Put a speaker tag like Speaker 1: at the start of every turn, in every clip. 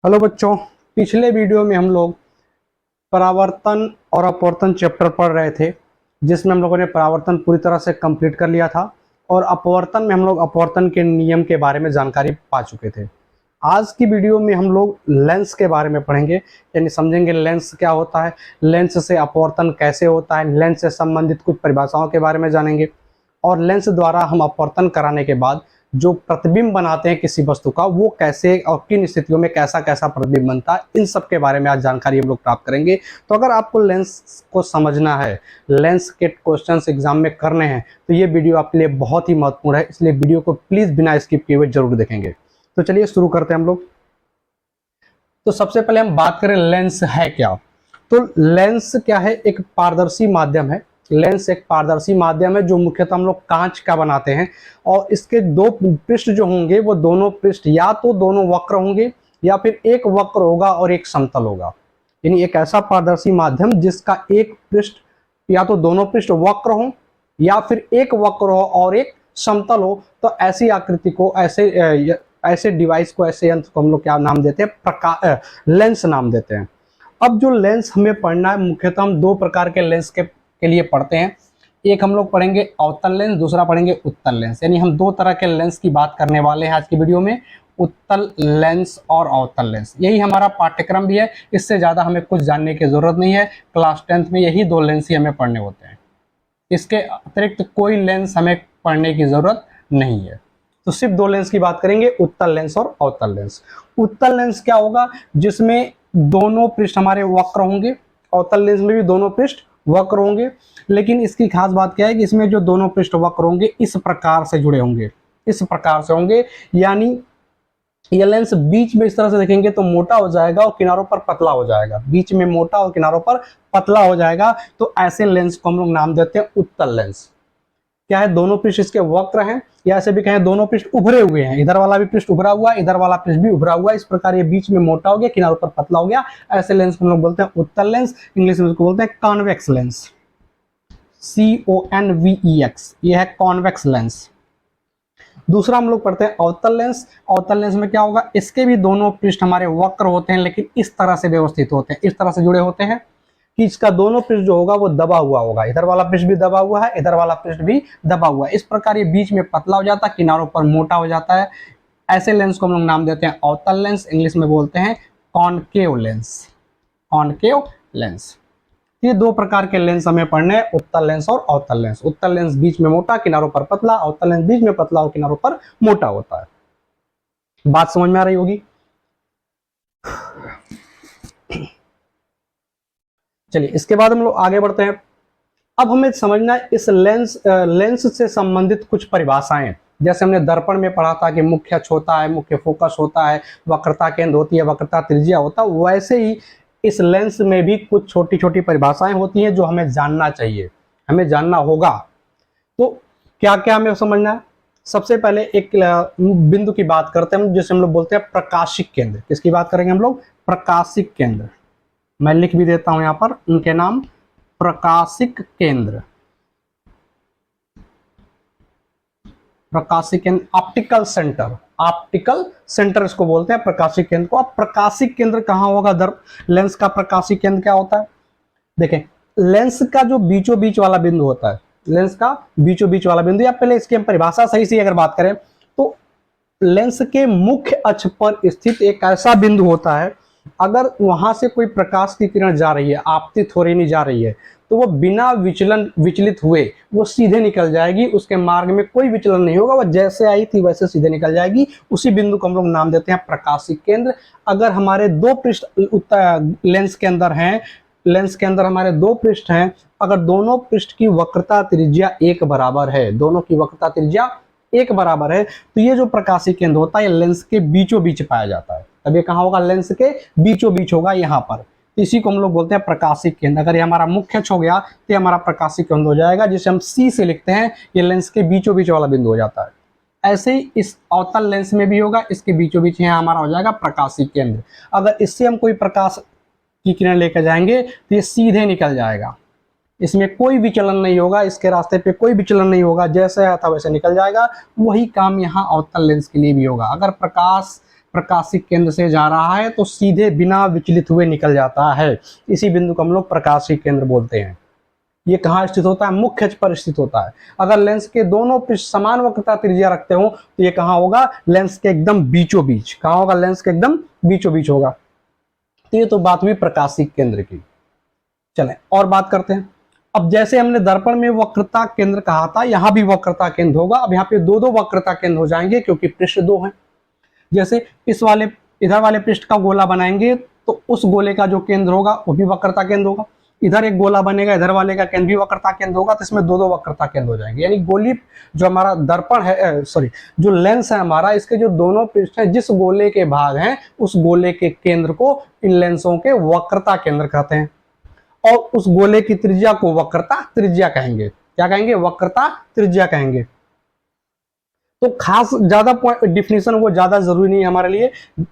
Speaker 1: Hello बच्चों, पिछले video में हम लोग परावर्तन और अपवर्तन चैप्टर पढ़ रहे थे, जिसमें हम लोगों ने परावर्तन पूरी तरह से कंप्लीट कर लिया था और अपवर्तन में हम लोग अपवर्तन के नियम के बारे में जानकारी पा चुके थे। आज की वीडियो में हम लोग लेंस के बारे में पढ़ेंगे, यानी समझेंगे लेंस क्या होता है, लेंस से अपवर्तन कैसे होता है, लेंस से संबंधित कुछ परिभाषाओं के बारे में जानेंगे और लेंस द्वारा हम अपवर्तन कराने के बाद जो प्रतिबिंब बनाते हैं किसी वस्तु का, वो कैसे और किन स्थितियों में कैसा कैसा प्रतिबिंब बनता है, इन सब के बारे में आज जानकारी हम लोग प्राप्त करेंगे। तो अगर आपको लेंस को समझना है, लेंस के क्वेश्चंस एग्जाम में करने हैं, तो ये वीडियो आपके लिए बहुत ही महत्वपूर्ण है, इसलिए वीडियो को प्लीज बिना स्किप किए हुए जरूर देखेंगे। तो चलिए शुरू करते हैं हम लोग। तो सबसे पहले हम बात करें लेंस है क्या। तो लेंस क्या है? एक पारदर्शी माध्यम है। लेंस एक पारदर्शी माध्यम है जो मुख्यतः हम लोग कांच का बनाते हैं और इसके दो पृष्ठ जो होंगे वो दोनों पृष्ठ या तो दोनों वक्र होंगे या फिर एक वक्र होगा और एक समतल होगा। यानी एक ऐसा पारदर्शी माध्यम जिसका एक पृष्ठ या तो दोनों पृष्ठ वक्र हो या फिर एक वक्र हो और एक समतल हो। तो ऐसी आकृति को, ऐसे डिवाइस को, ऐसे यंत्र को हम लोग क्या नाम देते हैं? लेंस नाम देते हैं। अब जो लेंस हमें पढ़ना है, मुख्यतः हम दो प्रकार के लेंस के लिए पढ़ते हैं। एक हम लोग पढ़ेंगे अवतल लेंस, दूसरा पढ़ेंगे उत्तल लेंस। यानी हम दो तरह के लेंस की बात करने वाले हैं आज की वीडियो में, उत्तल लेंस और अवतल लेंस। यही हमारा पाठ्यक्रम भी है, इससे ज़्यादा हमें कुछ जानने की ज़रूरत नहीं है। क्लास 10th में यही दो लेंस ही हमें पढ़ने होते हैं, इसके अतिरिक्त कोई लेंस हमें पढ़ने की ज़रूरत नहीं है। तो सिर्फ दो लेंस की बात करेंगे, उत्तल लेंस और अवतल लेंस। उत्तल लेंस क्या होगा? जिसमें दोनों पृष्ठ हमारे वक्र होंगे। अवतल लेंस में भी दोनों पृष्ठ वक्र होंगे, लेकिन इसकी खास बात क्या है कि इसमें जो दोनों पृष्ठ वक्र होंगे इस प्रकार से जुड़े होंगे, इस प्रकार से होंगे। यानी ये लेंस बीच में इस तरह से देखेंगे तो मोटा हो जाएगा और किनारों पर पतला हो जाएगा, बीच में मोटा और किनारों पर पतला हो जाएगा। तो ऐसे लेंस को हम लोग नाम देते हैं उत्तल लेंस। क्या है? दोनों पृष्ठ इसके वक्र हैं, या ऐसे भी कहें दोनों पृष्ठ उभरे हुए हैं। इधर वाला भी पृष्ठ उभरा हुआ है, इधर वाला पृष्ठ भी उभरा हुआ है। इस प्रकार ये बीच में मोटा हो गया, किनारों पर पतला हो गया। ऐसे लेंस को हम लोग बोलते हैं उत्तल लेंस। इंग्लिश में उसको बोलते हैं कॉन्वेक्स लेंस, CONVEX। ये है कॉन्वेक्स लेंस। दूसरा हम लोग पढ़ते हैं अवतल लेंस। अवतल लेंस में क्या होगा? इसके भी दोनों पृष्ठ हमारे वक्र होते हैं, लेकिन इस तरह से व्यवस्थित होते हैं, इस तरह से जुड़े होते हैं कि इसका दोनों पृष्ठ जो होगा वो दबा हुआ होगा। इधर वाला पृष्ठ भी दबा हुआ है, इधर वाला पृष्ठ भी दबा हुआ है। इस प्रकार ये बीच में पतला हो जाता है, किनारों पर मोटा हो जाता है। ऐसे लेंस को हम लोग नाम देते हैं अवतल लेंस। इंग्लिश में बोलते हैं कॉनकेव लेंस, कॉनकेव लेंस। ये दो प्रकार के लेंस हमें पढ़ने हैं, उत्तल लेंस और अवतल लेंस। उत्तल लेंस बीच में मोटा, किनारों पर पतला। अवतल लेंस बीच में पतला और किनारों पर मोटा होता है। बात समझ में आ रही होगी? चलिए इसके बाद हम लोग आगे बढ़ते हैं। अब हमें समझना है इस लेंस से संबंधित कुछ परिभाषाएं। जैसे हमने दर्पण में पढ़ा था कि मुख्य अक्ष होता है, मुख्य फोकस होता है, वक्रता केंद्र होती है, वक्रता त्रिज्या होता है, वैसे ही इस लेंस में भी कुछ छोटी छोटी परिभाषाएं होती हैं जो हमें जानना चाहिए, हमें जानना होगा। तो क्या क्या हमें समझना है? सबसे पहले एक बिंदु की बात करते हैं जिसे हम लोग बोलते हैं प्रकाशिक केंद्र। किसकी बात करेंगे हम लोग? प्रकाशिक केंद्र। मैं लिख भी देता हूं यहां पर उनके नाम, प्रकाशिक केंद्र। प्रकाशिक केंद्र, ऑप्टिकल सेंटर, ऑप्टिकल सेंटर इसको बोलते हैं प्रकाशिक केंद्र को। अब प्रकाशिक केंद्र कहां होगा? लेंस का प्रकाशिक केंद्र क्या होता है? देखें, लेंस का जो बीचों बीच वाला बिंदु होता है, लेंस का बीचों बीच वाला बिंदु, या पहले इसकी हम परिभाषा सही से अगर बात करें तो लेंस के मुख्य अक्ष पर स्थित एक ऐसा बिंदु होता है, अगर वहां से कोई प्रकाश की किरण जा रही है, आपतित हो रही नहीं जा रही है, तो वो बिना विचलित हुए वो सीधे निकल जाएगी। उसके मार्ग में कोई विचलन नहीं होगा, वो जैसे आई थी वैसे सीधे निकल जाएगी। उसी बिंदु को हम लोग नाम देते हैं प्रकाशिक केंद्र। अगर हमारे दो पृष्ठ लेंस के अंदर हैं, लेंस के अंदर हमारे दो पृष्ठ हैं, अगर दोनों पृष्ठ की वक्रता त्रिज्या एक बराबर है, दोनों की वक्रता त्रिज्या एक बराबर है, तो ये जो प्रकाशिक केंद्र होता है ये लेंस के बीचों बीच पाया जाता है। अब ये कहाँ होगा? लेंस के बीचों बीच होगा, यहाँ पर। इसी को हम लोग बोलते हैं प्रकाशिक केंद्र। अगर ये हमारा मुख्य अक्ष हो गया तो ये हमारा प्रकाशिक केंद्र हो जाएगा, जिसे हम C से लिखते हैं। ये लेंस के बीचों बीच वाला बिंदु हो जाता है। ऐसे ही इस अवतल लेंस में भी होगा, इसके बीचों बीच यहाँ हमारा हो जाएगा प्रकाशिक केंद्र। अगर इससे हम कोई प्रकाश की किरण लेकर जाएंगे तो ये सीधे निकल जाएगा, इसमें कोई विचलन नहीं होगा, इसके रास्ते पे कोई विचलन नहीं होगा, जैसे आया था वैसे निकल जाएगा। वही काम यहाँ अवतल लेंस के लिए भी होगा। अगर प्रकाश प्रकाशिक केंद्र से जा रहा है तो सीधे बिना विचलित हुए निकल जाता है। इसी बिंदु को हम लोग प्रकाशिक केंद्र बोलते हैं। ये कहाँ स्थित होता है? मुख्य अक्ष पर स्थित होता है। अगर लेंस के दोनों पृष्ठ समान वक्रता त्रिज्या रखते हो तो ये कहाँ होगा? लेंस के एकदम बीचों बीच। कहाँ होगा? लेंस के एकदम बीचों बीच होगा। तो ये तो बात हुई प्रकाशिक केंद्र की। चलें और बात करते हैं। अब जैसे हमने दर्पण में वक्रता केंद्र कहा था, यहां भी वक्रता केंद्र होगा। अब यहाँ पे दो दो वक्रता केंद्र हो जाएंगे क्योंकि पृष्ठ दो हैं। जैसे इस वाले इधर वाले पृष्ठ का गोला बनाएंगे तो उस गोले का जो केंद्र होगा वो भी वक्रता केंद्र होगा। इधर एक गोला बनेगा, इधर वाले का केंद्र भी वक्रता केंद्र होगा। तो इसमें दो दो वक्रता केंद्र हो जाएंगे। यानी गोली जो हमारा दर्पण है, जो लेंस है हमारा, इसके जो दोनों पृष्ठ हैं, जिस गोले के भाग हैं उस गोले के केंद्र को इन लेंसों के वक्रता केंद्र कहते हैं। और उस गोले की त्रिज्या को वक्रता त्रिज्या कहेंगे। क्या कहेंगे? वक्रता त्रिज्या कहेंगे। तो खास ज्यादा डिफिनेशन वो ज्यादा जरूरी नहीं है हमारे लिए।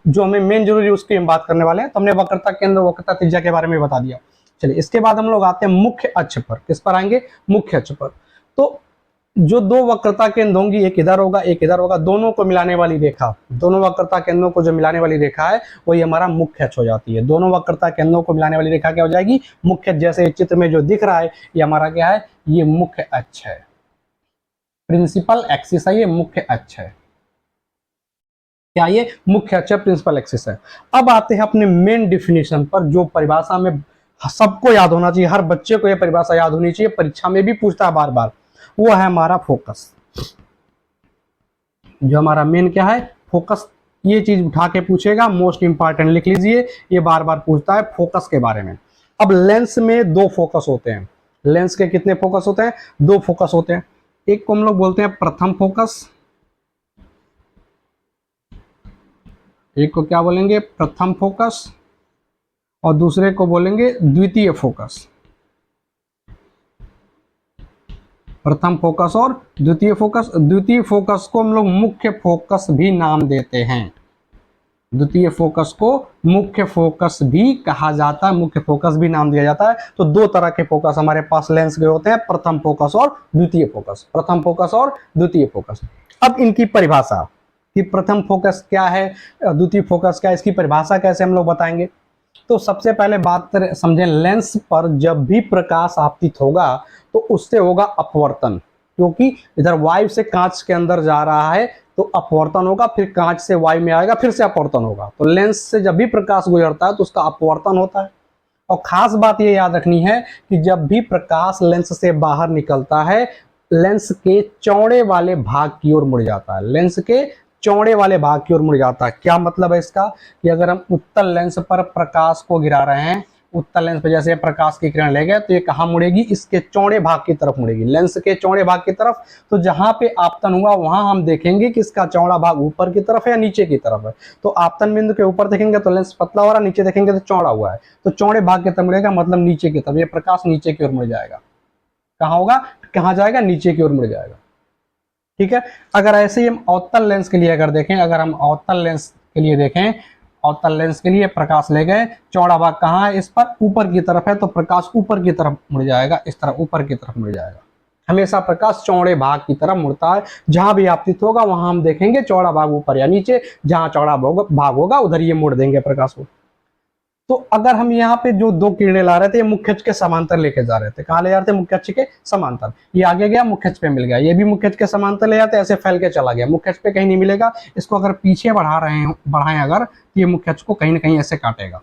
Speaker 1: जो हमें मेन जरूरी है उसकी हम बात करने वाले हैं। तो हमने वक्रता केंद्र वक्रता त्रिज्या के बारे में बता दिया। चलिए इसके बाद हम लोग आते हैं मुख्य अक्ष पर। किस पर आएंगे? मुख्य अक्ष पर। तो जो दो वक्रता केंद्र होंगी, एक इधर होगा एक इधर होगा, दोनों को मिलाने वाली रेखा, दोनों वक्रता केंद्रों को जो मिलाने वाली रेखा है वही हमारा मुख्य अक्ष हो जाती है। दोनों वक्रता केंद्रों को मिलाने वाली रेखा क्या हो जाएगी? मुख्य। जैसे चित्र में जो दिख रहा है ये हमारा क्या है? ये मुख्य अक्ष है। प्रिंसिपल एक्सिस है, ये मुख्य अक्ष है। क्या ये मुख्य अक्ष प्रिंसिपल एक्सिस है? अब आते हैं अपने मेन डिफिनेशन पर, जो परिभाषा में सबको याद होना चाहिए। हर बच्चे को यह परिभाषा याद होनी चाहिए, परीक्षा में भी पूछता है बार बार। वो है हमारा फोकस। जो हमारा मेन क्या है? फोकस। ये चीज उठा के पूछेगा, मोस्ट इंपॉर्टेंट लिख लीजिए, ये बार बार पूछता है फोकस के बारे में। अब लेंस में दो फोकस होते हैं। लेंस के कितने फोकस होते हैं? दो फोकस होते हैं। एक को हम लोग बोलते हैं प्रथम फोकस, एक को क्या बोलेंगे? प्रथम फोकस, और दूसरे को बोलेंगे द्वितीय फोकस। प्रथम फोकस और द्वितीय फोकस। द्वितीय फोकस को हम लोग मुख्य फोकस भी नाम देते हैं। द्वितीय फोकस को मुख्य फोकस भी कहा जाता है, मुख्य फोकस भी नाम दिया जाता है। तो दो तरह के फोकस हमारे पास लेंस के होते हैं, प्रथम फोकस और द्वितीय फोकस। प्रथम फोकस और द्वितीय फोकस। अब इनकी परिभाषा कि प्रथम फोकस क्या है, द्वितीय फोकस क्या है, इसकी परिभाषा कैसे हम लोग बताएंगे। तो सबसे पहले बात समझें, लेंस पर जब भी प्रकाश आपतित होगा तो उससे होगा अपवर्तन, क्योंकि इधर वायु से कांच के अंदर जा रहा है तो अपवर्तन होगा, फिर कांच से वायु में आएगा, फिर से अपवर्तन होगा। तो लेंस से जब भी प्रकाश गुजरता है तो उसका अपवर्तन होता है। और खास बात ये याद रखनी है कि जब भी प्रकाश लेंस से बाहर निकलता है, लेंस के चौड़े वाले भाग की ओर मुड़ जाता है। लेंस के चौड़े वाले भाग की ओर मुड़ जाता है। क्या मतलब है इसका? कि अगर हम उत्तल लेंस पर प्रकाश को गिरा रहे हैं, उत्तल लेंस पर जैसे प्रकाश की किरण ले गए तो ये कहाँ मुड़ेगी? इसके चौड़े भाग की तरफ मुड़ेगी, लेंस के चौड़े भाग की तरफ। तो जहां पे आपतन हुआ वहां हम देखेंगे कि इसका चौड़ा भाग ऊपर की तरफ है या नीचे की तरफ है। तो आपतन बिंदु के ऊपर देखेंगे तो लेंस पतला हो रहा है, नीचे देखेंगे तो चौड़ा हुआ है। तो चौड़े भाग की तरफ मुड़ेगा, मतलब नीचे की तरफ। ये प्रकाश नीचे की ओर मुड़ जाएगा। कहाँ होगा? कहाँ जाएगा? नीचे की ओर मुड़ जाएगा। ठीक है। अगर ऐसे ही हम अवतल लेंस के लिए अगर देखें, अगर हम अवतल लेंस के लिए देखें, अवतल लेंस के लिए प्रकाश ले गए, चौड़ा भाग कहाँ है? इस पर ऊपर की तरफ है, तो प्रकाश ऊपर की तरफ मुड़ जाएगा, इस तरह ऊपर की तरफ मुड़ जाएगा। हमेशा प्रकाश चौड़े भाग की तरफ मुड़ता है। जहां भी आपतित होगा वहां हम देखेंगे चौड़ा भाग ऊपर या नीचे, जहां चौड़ा भाग होगा उधर ये मोड़ देंगे प्रकाश को। तो अगर हम यहाँ पे जो दो किरणें ला रहे थे, मुख्य अक्ष के समांतर लेके जा रहे थे, कहाँ ले जा रहे थे? मुख्य अक्ष के समांतर। ये आगे गया, मुख्य अक्ष पे मिल गया, ये भी मुख्य अक्ष के समांतर ले जाते, ऐसे फैल के चला गया, मुख्य अक्ष पे कहीं नहीं मिलेगा। इसको अगर पीछे बढ़ाएं अगर, तो ये मुख्य अक्ष को कहीं ना कहीं ऐसे काटेगा,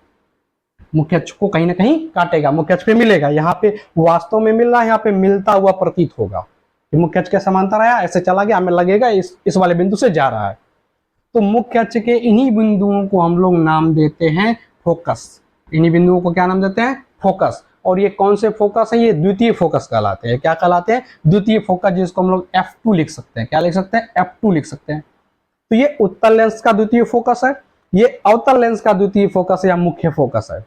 Speaker 1: मुख्य अक्ष को कहीं ना कहीं काटेगा, मुख्य अक्ष पे मिलेगा। यहाँ पे वास्तव में मिल रहा है, यहाँ पे मिलता हुआ प्रतीत होगा। मुख्य अक्ष के समांतर आया, ऐसे चला गया, हमें लगेगा इस वाले बिंदु से जा रहा है। तो मुख्य अक्ष के इन्हीं बिंदुओं को हम लोग नाम देते हैं फोकस। इन्हीं बिंदुओं को क्या नाम देते हैं? फोकस। और ये कौन से फोकस है? ये द्वितीय फोकस कहलाते हैं। क्या कहलाते हैं? द्वितीय फोकस, जिसको हम लोग F2 लिख सकते हैं। क्या लिख सकते हैं? F2 लिख सकते हैं। तो ये उत्तल लेंस का द्वितीय फोकस है, ये अवतल लेंस का द्वितीय फोकस या मुख्य फोकस है।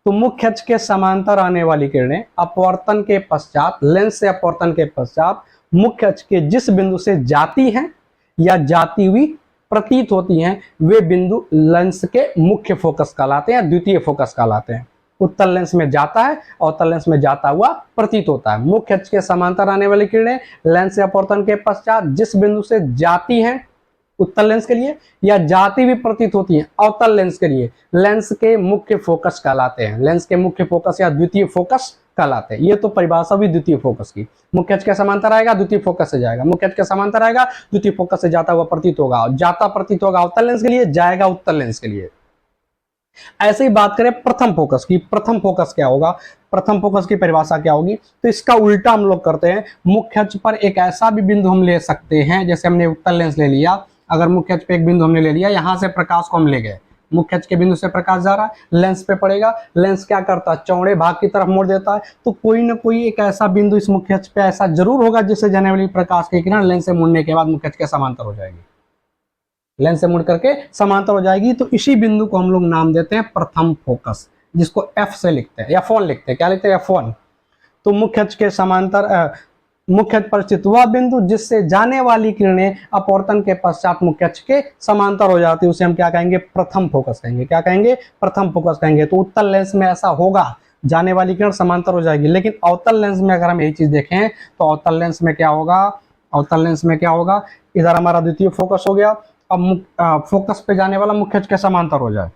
Speaker 1: तो मुख्य अक्ष के समांतर आने वाली किरणें अपवर्तन के पश्चात, लेंस से अपवर्तन के पश्चात मुख्य अक्ष के जिस बिंदु से जाती हैं या जाती हुई प्रतीत होती हैं, वे बिंदु लेंस के मुख्य फोकस कहलाते हैं, द्वितीय फोकस कहलाते हैं। उत्तल लेंस में जाता है, अवतल लेंस में जाता हुआ प्रतीत होता है। मुख्य अक्ष के समांतर आने वाली किरणें लेंस से अपवर्तन के पश्चात जिस बिंदु से जाती हैं उत्तल लेंस के लिए, या जाती हुई प्रतीत होती है अवतल लेंस के लिए, लेंस के मुख्य फोकस कहलाते हैं। लेंस के मुख्य फोकस या द्वितीय फोकस कहलाते हैं। ये तो परिभाषा हुई द्वितीय फोकस की। मुख्य अक्ष के समांतर आएगा, द्वितीय फोकस से जाएगा, मुख्य अक्ष के समांतर आएगा, द्वितीय फोकस से जाता हुआ प्रतीत होगा, जाता प्रतीत होगा अवतल लेंस के लिए, जाएगा उत्तल लेंस के लिए। ऐसे ही बात करें प्रथम फोकस की, प्रथम फोकस क्या होगा, प्रथम फोकस की परिभाषा क्या होगी, तो इसका उल्टा हम लोग करते हैं। मुख्य अक्ष पर एक ऐसा भी बिंदु हम ले सकते हैं, जैसे हमने उत्तल लेंस ले लिया, अगर मुख्य अक्ष पे एक बिंदु हमने ले लिया, यहां से प्रकाश को हम ले गए, मुख्य अक्ष के बिंदु से प्रकाश जा रहा है, लेंस पे पड़ेगा, लेंस क्या करता है, चौड़े भाग की तरफ मोड़ देता है, तो कोई ना कोई एक ऐसा बिंदु इस मुख्य अक्ष पे ऐसा जरूर होगा जिससे जाने वाली प्रकाश की किरण लेंस से मुड़ने के बाद मुख्य अक्ष के समांतर हो जाएगी, लेंस से मुड़ करके समांतर हो जाएगी। तो इसी बिंदु को हम लोग नाम देते हैं प्रथम फोकस, जिसको F से लिखते हैं, F1 लिखते हैं। क्या लिखते हैं? F1। तो मुख्य अक्ष के समांतर मुख्य अक्ष पर स्थित वह बिंदु जिससे जाने वाली किरणें अपवर्तन के पश्चात मुख्य अक्ष के समांतर हो जाती है, उसे हम क्या कहेंगे? प्रथम फोकस कहेंगे। क्या कहेंगे? प्रथम फोकस कहेंगे। तो उत्तल लेंस में ऐसा होगा, जाने वाली किरण समांतर हो जाएगी, लेकिन अवतल लेंस में अगर हम यही चीज देखें तो अवतल लेंस में क्या होगा, अवतल लेंस में क्या होगा, इधर हमारा द्वितीय फोकस हो गया, अब फोकस पे जाने वाला मुख्य अक्ष के समांतर हो जाए।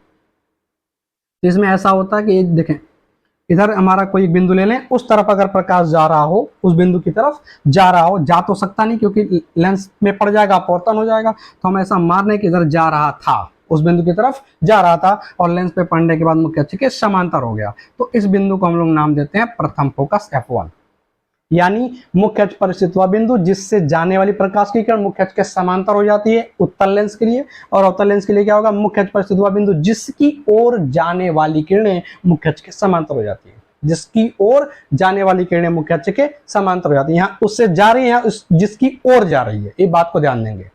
Speaker 1: इसमें ऐसा होता है कि देखें, इधर हमारा कोई बिंदु ले लें, उस तरफ अगर प्रकाश जा रहा हो, उस बिंदु की तरफ जा रहा हो, जा तो सकता नहीं क्योंकि लेंस में पड़ जाएगा, अपवर्तन हो जाएगा, तो हम ऐसा मान लें कि इधर जा रहा था, उस बिंदु की तरफ जा रहा था और लेंस पे पड़ने के बाद मुख्य अक्ष के समांतर हो गया, तो इस बिंदु को हम लोग नाम देते हैं प्रथम फोकस F1। यानी मुख्य अक्ष पर स्थित वह बिंदु जिससे जाने वाली प्रकाश की किरण मुख्य अक्ष के समांतर हो जाती है उत्तल लेंस के लिए, और अवतल लेंस के लिए क्या होगा? मुख्य अक्ष पर स्थित वह बिंदु जिसकी ओर जाने वाली किरणें मुख्य अक्ष के समांतर हो जाती है, जिसकी ओर जाने वाली किरणें मुख्य अक्ष के समांतर हो जाती है। यहाँ उससे जा रही है, जिसकी ओर जा रही है, ये बात को ध्यान देंगे।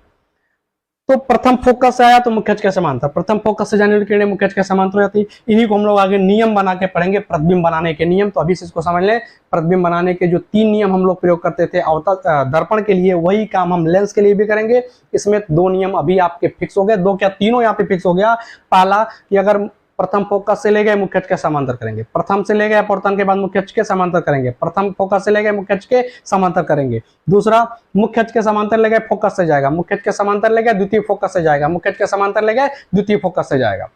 Speaker 1: तो प्रथम फोकस से आया तो मुख्य अक्ष के समांतर, प्रथम फोकस से जाने वाली किरणें मुख्य अक्ष के समांतर हो जाती है। इन्हीं को हम लोग आगे नियम बना के पढ़ेंगे, प्रतिबिंब बनाने के नियम। तो अभी से इसको समझ लें, प्रतिबिंब बनाने के जो 3 नियम हम लोग प्रयोग करते थे अवतल दर्पण के लिए, वही काम हम लेंस के लिए भी करेंगे। इसमें 2 नियम अभी आपके फिक्स हो गए, 2 क्या तीनों यहाँ पे फिक्स हो गया। पहला कि अगर प्रथम फोकस से ले गए मुख्य अक्ष के समांतर करेंगे, प्रथम से ले गए अपवर्तन के बाद मुख्य अक्ष के समांतर करेंगे, प्रथम फोकस से ले गए मुख्य अक्ष के समांतर करेंगे। दूसरा, मुख्य अक्ष के समांतर ले गए फोकस से जाएगा, मुख्य अक्ष के समांतर ले गए द्वितीय फोकस से जाएगा, मुख्य अक्ष के समांतर ले गए द्वितीय फोकस से जाएगा।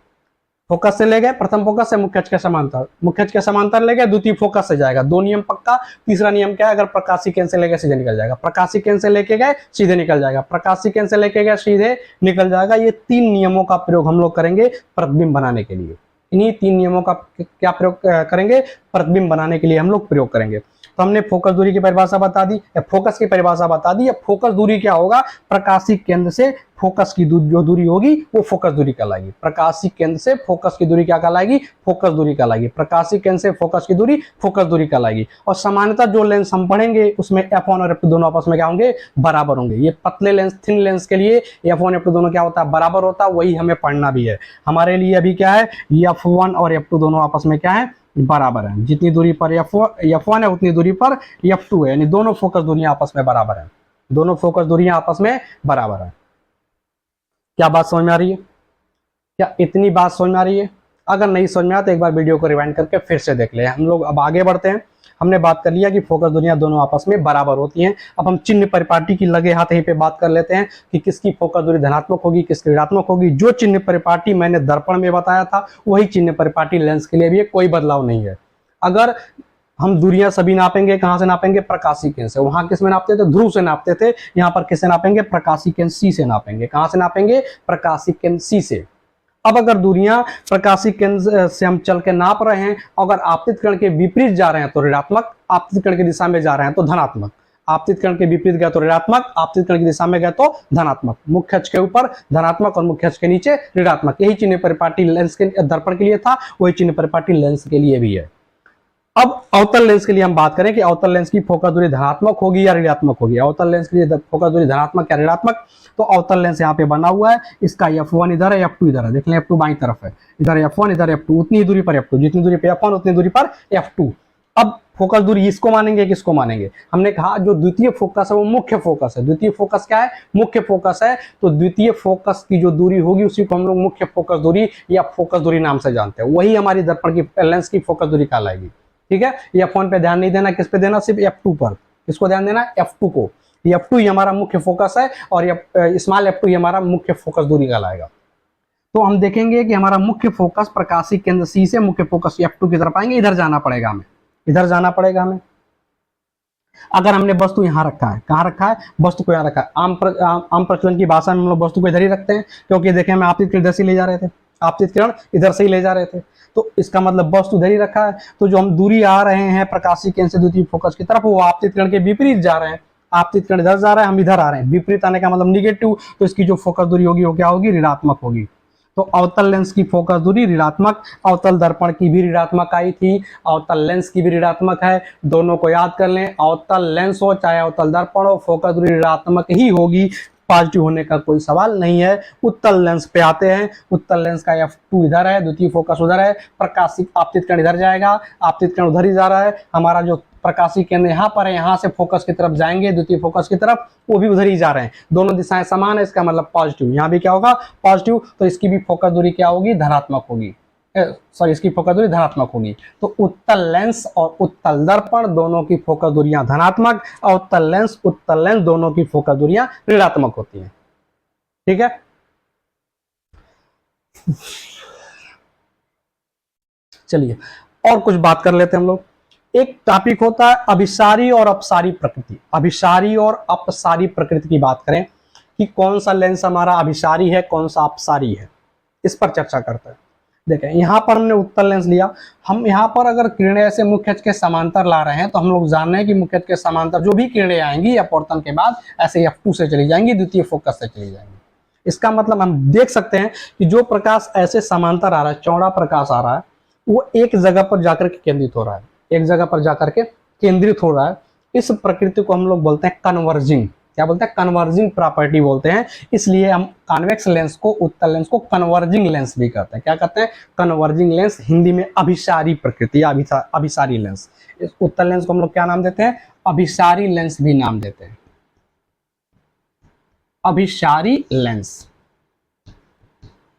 Speaker 1: फोकस से ले गए प्रथम फोकस से मुख्य अक्ष के समांतर, मुख्य अक्ष के समांतर ले गए द्वितीय फोकस से जाएगा। 2 नियम पक्का। तीसरा नियम क्या है? अगर प्रकाशी केंद्र से लेके सीधे निकल जाएगा, प्रकाशी केंद्र से लेके गए सीधे निकल जाएगा, प्रकाशी केंद्र से लेके गए सीधे निकल जाएगा। ये 3 नियमों का प्रयोग हम लोग करेंगे प्रतिबिंब बनाने के लिए। इन्हीं 3 नियमों का क्या प्रयोग करेंगे? प्रतिबिंब बनाने के लिए हम लोग प्रयोग करेंगे। तो हमने फोकस दूरी की परिभाषा बता दी, या फोकस की परिभाषा बता दी। या फोकस दूरी क्या होगा? प्रकाशी केंद्र से फोकस की जो दूरी होगी वो फोकस दूरी कहलाएगी। प्रकाशी केंद्र से फोकस की दूरी क्या कहलाएगी? फोकस दूरी कहलाएगी। प्रकाशी केंद्र से फोकस की दूरी फोकस दूरी कहलाएगी। और सामान्यतः जो लेंस हम पढ़ेंगे उसमें F1 और F2 दोनों आपस में क्या होंगे? बराबर होंगे। ये पतले लेंस, थिन लेंस के लिए F1 F2 दोनों क्या होता है? बराबर होता है। वही हमें पढ़ना भी है। हमारे लिए अभी क्या है? F1 और F2 दोनों आपस में क्या है? बराबर है। जितनी दूरी पर F1 है उतनी दूरी पर F2 है, यानी दोनों फोकस दूरियां आपस में बराबर है। दोनों फोकस दूरियां आपस में बराबर है। क्या बात समझ में आ रही है? क्या इतनी बात समझ में आ रही है? अगर नहीं समझ में आया तो एक बार वीडियो को रिवाइंड करके फिर से देख ले। हम लोग अब आगे बढ़ते हैं। हमने बात कर लिया कि फोकस दूरियां दोनों आपस में बराबर होती हैं। अब हम चिन्ह परिपाटी की लगे हाथ यहीं पे बात कर लेते हैं कि किसकी फोकस दूरी धनात्मक होगी, किसकी ऋणात्मक होगी। जो चिन्ह परिपाटी मैंने दर्पण में बताया था वही चिन्ह परिपाटी लेंस के लिए भी है, कोई बदलाव नहीं है। अगर हम दूरियां सभी नापेंगे, कहां से नापेंगे? प्रकाशी केंद्र से। वहां किस में नापते थे? ध्रुव से नापते थे। यहाँ पर किससे नापेंगे? प्रकाशी केंद्र C से नापेंगे। कहां से नापेंगे? प्रकाशी केंद्र C से। अब अगर दूरियां प्रकाशी केंद्र से हम चल के नाप रहे हैं, अगर आपतित किरण के विपरीत जा रहे हैं तो ऋणात्मक, आपतित किरण की दिशा में जा रहे हैं तो धनात्मक। आपतित किरण के विपरीत गए तो ऋणात्मक, आपतित किरण की दिशा में गए तो धनात्मक। मुख्य अक्ष के ऊपर धनात्मक और मुख्य अक्ष के नीचे ऋणात्मक। यही चिन्ह परिपाटी लेंस के दर्पण के लिए था, वही चिन्ह परिपाटी लेंस के लिए भी है। अब अवतल लेंस के लिए हम बात करें कि अवतल लेंस की फोकस दूरी धनात्मक होगी या ऋणात्मक होगी। अवतल लेंस के लिए फोकस दूरी धनात्मक या ऋणात्मक। तो अवतल लेंस यहाँ पे बना हुआ है, इसका F1 इधर है, F2 इधर है। देख लें, F2 बाईं तरफ है, इधर F1 इधर F2, उतनी ही दूरी पर F2, जितनी दूरी पे F1 उतनी दूरी पर F2। अब फोकस दूरी इसको मानेंगे, किसको मानेंगे? हमने कहा जो द्वितीय फोकस है वो मुख्य फोकस है। द्वितीय फोकस क्या है? मुख्य फोकस है। तो द्वितीय फोकस की जो दूरी होगी उसी को हम लोग मुख्य फोकस दूरी या फोकस दूरी नाम से जानते हैं। वही हमारी दर्पण की लेंस की फोकस दूरी कहलाएगी। ठीक है? F1 पे ध्यान नहीं देना, किस पे देना? सिर्फ F2 पर। किसको ध्यान देना? F2 को। ये f2 ही हमारा मुख्य फोकस है और ये स्मॉल f2 ही हमारा मुख्य फोकस दूरी कहलाएगा। तो हम देखेंगे कि हमारा मुख्य फोकस प्रकाशीय केंद्र C से मुख्य फोकस f2 की तरफ आएंगे, इधर जाना पड़ेगा हमें, इधर जाना पड़ेगा हमें। अगर हमने वस्तु यहाँ रखा है, कहाँ रखा है, वस्तु को यहाँ रखा है, आम प्रचलन की भाषा में हम लोग वस्तु को इधर ही रखते हैं, क्योंकि देखें हम आपतित किरण इधर से ले जा रहे थे, आपतित किरण इधर से ही ले जा रहे थे, तो इसका मतलब वस्तु इधर ही रखा है। तो जो हम दूरी आ रहे हैं प्रकाशीय केंद्र से द्वितीय फोकस की तरफ, वो आपतित किरण के विपरीत जा रहे हैं। आपतित किरण इधर जा रहा है, हम इधर आ रहे हैं, विपरीत आने का मतलब निगेटिव, तो इसकी जो फोकस दूरी होगी वो क्या होगी, ऋणात्मक होगी। तो अवतल लेंस की फोकस दूरी ऋणात्मक, अवतल दर्पण की भी ऋणात्मक आई थी, अवतल लेंस की भी ऋणात्मक है। दोनों को याद कर लें, अवतल लेंस हो चाहे अवतल दर्पण हो, फोकस दूरी ऋणात्मक ही होगी, पॉजिटिव होने का कोई सवाल नहीं है। उत्तल लेंस पे आते हैं। उत्तल लेंस का f2 इधर है, द्वितीय फोकस उधर है, प्रकाशिक आपतित किरण इधर जाएगा, आपतित किरण उधर ही जा रहा है, हमारा जो प्रकाशीय केंद्र यहाँ पर है, यहाँ से फोकस की तरफ जाएंगे द्वितीय फोकस की तरफ, वो भी उधर ही जा रहे हैं, दोनों दिशाएं समान है, इसका मतलब पॉजिटिव। यहाँ भी क्या होगा, पॉजिटिव, तो इसकी भी फोकस दूरी क्या होगी, धनात्मक होगी, सॉरी इसकी फोकस दूरी धनात्मक होगी। तो उत्तल लेंस और उत्तल दर्पण दोनों की फोकस दूरियां धनात्मक, और उत्तल लेंस दोनों की फोकस दूरियां ऋणात्मक होती हैं। ठीक है, चलिए और कुछ बात कर लेते हैं हम लोग। एक टॉपिक होता है अभिसारी और अपसारी प्रकृति। अभिसारी और अपसारी प्रकृति की बात करें कि कौन सा लेंस हमारा अभिसारी है, कौन सा अपसारी है, इस पर चर्चा करते हैं। देखें यहाँ पर हमने उत्तल लेंस लिया, हम यहाँ पर अगर किरणें ऐसे मुख्य अक्ष के समांतर ला रहे हैं, तो हम लोग जान रहे हैं कि मुख्य अक्ष के समांतर जो भी किरणें आएंगी अपवर्तन के बाद ऐसे f2 से चली जाएंगी, द्वितीय फोकस से चली जाएंगी। इसका मतलब हम देख सकते हैं कि जो प्रकाश ऐसे समांतर आ रहा है, चौड़ा प्रकाश आ रहा है, वो एक जगह पर जाकर के केंद्रित हो रहा है, एक जगह पर जाकर के केंद्रित हो रहा है। इस प्रकृति को हम लोग बोलते हैं कन्वर्जिंग, क्या बोलते हैं, कन्वर्जिंग प्रॉपर्टी बोलते हैं। इसलिए हम कॉन्वेक्स लेंस को, उत्तल लेंस को कन्वर्जिंग लेंस भी कहते हैं। क्या कहते हैं, कन्वर्जिंग लेंस, हिंदी में अभिसारी प्रकृति या अभिसारी लेंस। इस उत्तल लेंस को हम लोग क्या नाम देते हैं, अभिसारी लेंस भी नाम देते हैं, अभिसारी लेंस।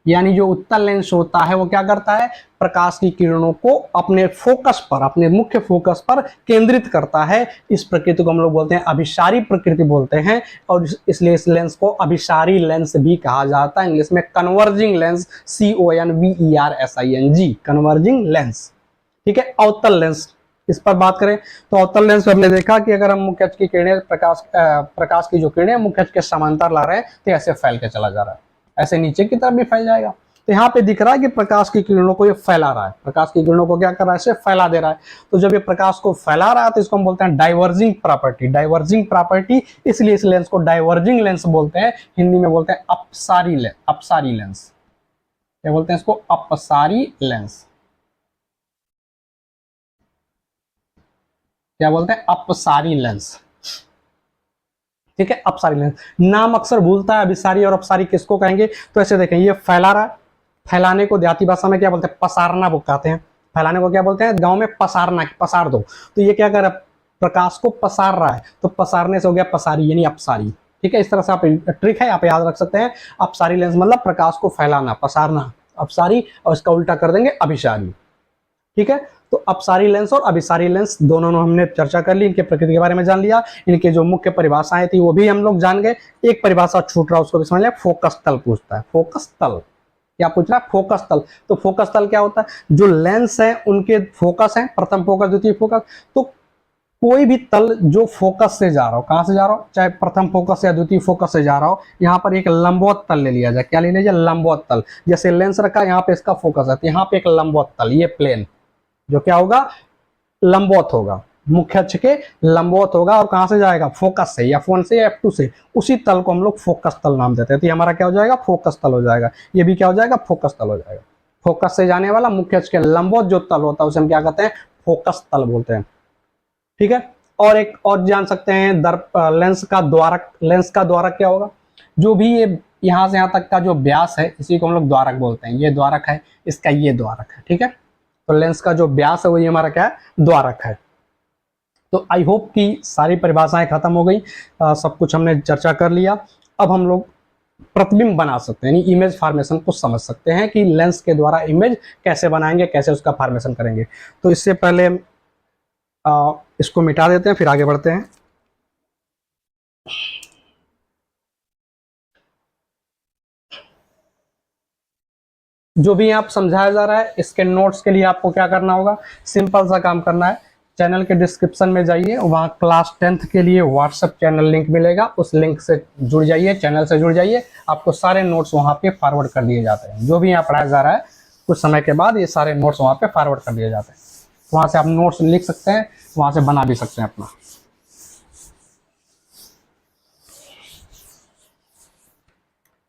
Speaker 1: यानी जो उत्तल लेंस होता है वो क्या करता है, प्रकाश की किरणों को अपने फोकस पर, अपने मुख्य फोकस पर केंद्रित करता है। इस प्रकृति को हम लोग बोलते हैं अभिसारी प्रकृति बोलते हैं, और इसलिए इस लेंस को अभिसारी लेंस भी कहा जाता है। इंग्लिश में converging lens, CONVERSING, converging lens. ठीक है, अवतल लेंस, इस पर बात करें तो अवतल लेंस में हमने देखा कि अगर हम मुख्य अक्ष की किरणें, प्रकाश की जो किरणें मुख्य अक्ष के समांतर ला रहे हैं, तो ऐसे फैल के चला जा रहा है, ऐसे नीचे की तरफ भी फैल जाएगा। तो यहाँ पे दिख रहा है कि प्रकाश की किरणों को ये फैला रहा है, प्रकाश की किरणों को क्या कर रहा है, इसे फैला दे रहा है। तो जब ये प्रकाश को फैला रहा है तो इसको हम बोलते हैं डाइवर्जिंग प्रॉपर्टी, डाइवर्जिंग प्रॉपर्टी। इसलिए इस लेंस को डाइवर्जिंग लेंस बोलते हैं, हिंदी में बोलते हैं अपसारी लेंस, अपसारी लेंस। क्या बोलते हैं इसको, अपसारी लेंस। क्या बोलते हैं, अपसारी लेंस। ठीक है, अपसारी लेंस। नाम अक्सर भूलता है, अभिसारी और अपसारी किसको कहेंगे, तो ऐसे देखें, ये फैला रहा है, फैलाने को देहाती भाषा में क्या बोलते हैं, पसारना वो कहते हैं। फैलाने को क्या बोलते हैं, गांव में पसारना, पसार दो। तो ये क्या कर रहा है, प्रकाश को पसार रहा है, तो पसारने से हो गया पसारी, यानी अपसारी। ठीक है, इस तरह से आप ट्रिक है, आप याद रख सकते हैं। अपसारी लेंस मतलब प्रकाश को फैलाना, पसारना, अपसारी, और इसका उल्टा कर देंगे अभिसारी। ठीक है, तो अपसारी लेंस और अभिसारी लेंस दोनों हमने चर्चा कर ली, इनके प्रकृति के बारे में जान लिया, इनके जो मुख्य परिभाषाएं थी वो भी हम लोग जान गए। एक परिभाषा छूट रहा, उसको भी समझ लिया, फोकस तल पूछता है। फोकस तल क्या पूछ रहा है, फोकस तल। तो फोकस तल क्या होता है, जो लेंस है उनके फोकस है, प्रथम फोकस, द्वितीय फोकस। तो कोई भी तल जो फोकस से जा रहा हो, कहां से जा रहा हो, चाहे प्रथम फोकस या द्वितीय फोकस से जा रहा हो, यहाँ पर एक लंबवत तल ले लिया जाए। क्या ले लिया जाए, लंबवत तल। जैसे लेंस रखा, यहाँ पे इसका फोकस है, तो यहाँ पे एक लंबवत तल, ये प्लेन जो क्या होगा, लंबवत होगा, मुख्य अक्ष के लंबवत होगा, और कहां से जाएगा, फोकस से, F1 से या F2 से। उसी तल को हम लोग फोकस तल नाम देते हैं। तो ये हमारा क्या हो जाएगा, फोकस तल हो जाएगा। ये भी क्या हो जाएगा, फोकस तल हो जाएगा। फोकस से जाने वाला मुख्य अक्ष के लंबवत जो तल होता है उसे हम क्या कहते हैं, फोकस तल बोलते हैं। ठीक है, और एक और जान सकते हैं, लेंस का द्वारक। लेंस का द्वारक क्या होगा, जो भी ये यहां से यहां तक का जो व्यास है, इसी को हम लोग द्वारक बोलते हैं। ये द्वारक है, इसका ये द्वारक है। ठीक है, तो लेंस का जो व्यास है वही हमारा क्या है, द्वारक है। तो आई होप कि सारी परिभाषाएं खत्म हो गई, सब कुछ हमने चर्चा कर लिया। अब हम लोग प्रतिबिंब बना सकते हैं, यानी इमेज फॉर्मेशन को समझ सकते हैं कि लेंस के द्वारा इमेज कैसे बनाएंगे, कैसे उसका फॉर्मेशन करेंगे। तो इससे पहले इसको मिटा देते हैं, फिर आगे बढ़ते हैं। जो भी आप समझाया जा रहा है इसके नोट्स के लिए आपको क्या करना होगा, सिंपल सा काम करना है। चैनल के डिस्क्रिप्शन में जाइए, वहाँ क्लास 10th के लिए व्हाट्सएप चैनल लिंक मिलेगा, उस लिंक से जुड़ जाइए, चैनल से जुड़ जाइए। आपको सारे नोट्स वहाँ पे फॉरवर्ड कर दिए जाते हैं। जो भी यहाँ पढ़ाया जा रहा है कुछ समय के बाद ये सारे नोट्स वहाँ पे फॉरवर्ड कर दिए जाते हैं। वहाँ से आप नोट्स लिख सकते हैं, वहाँ से बना भी सकते हैं अपना।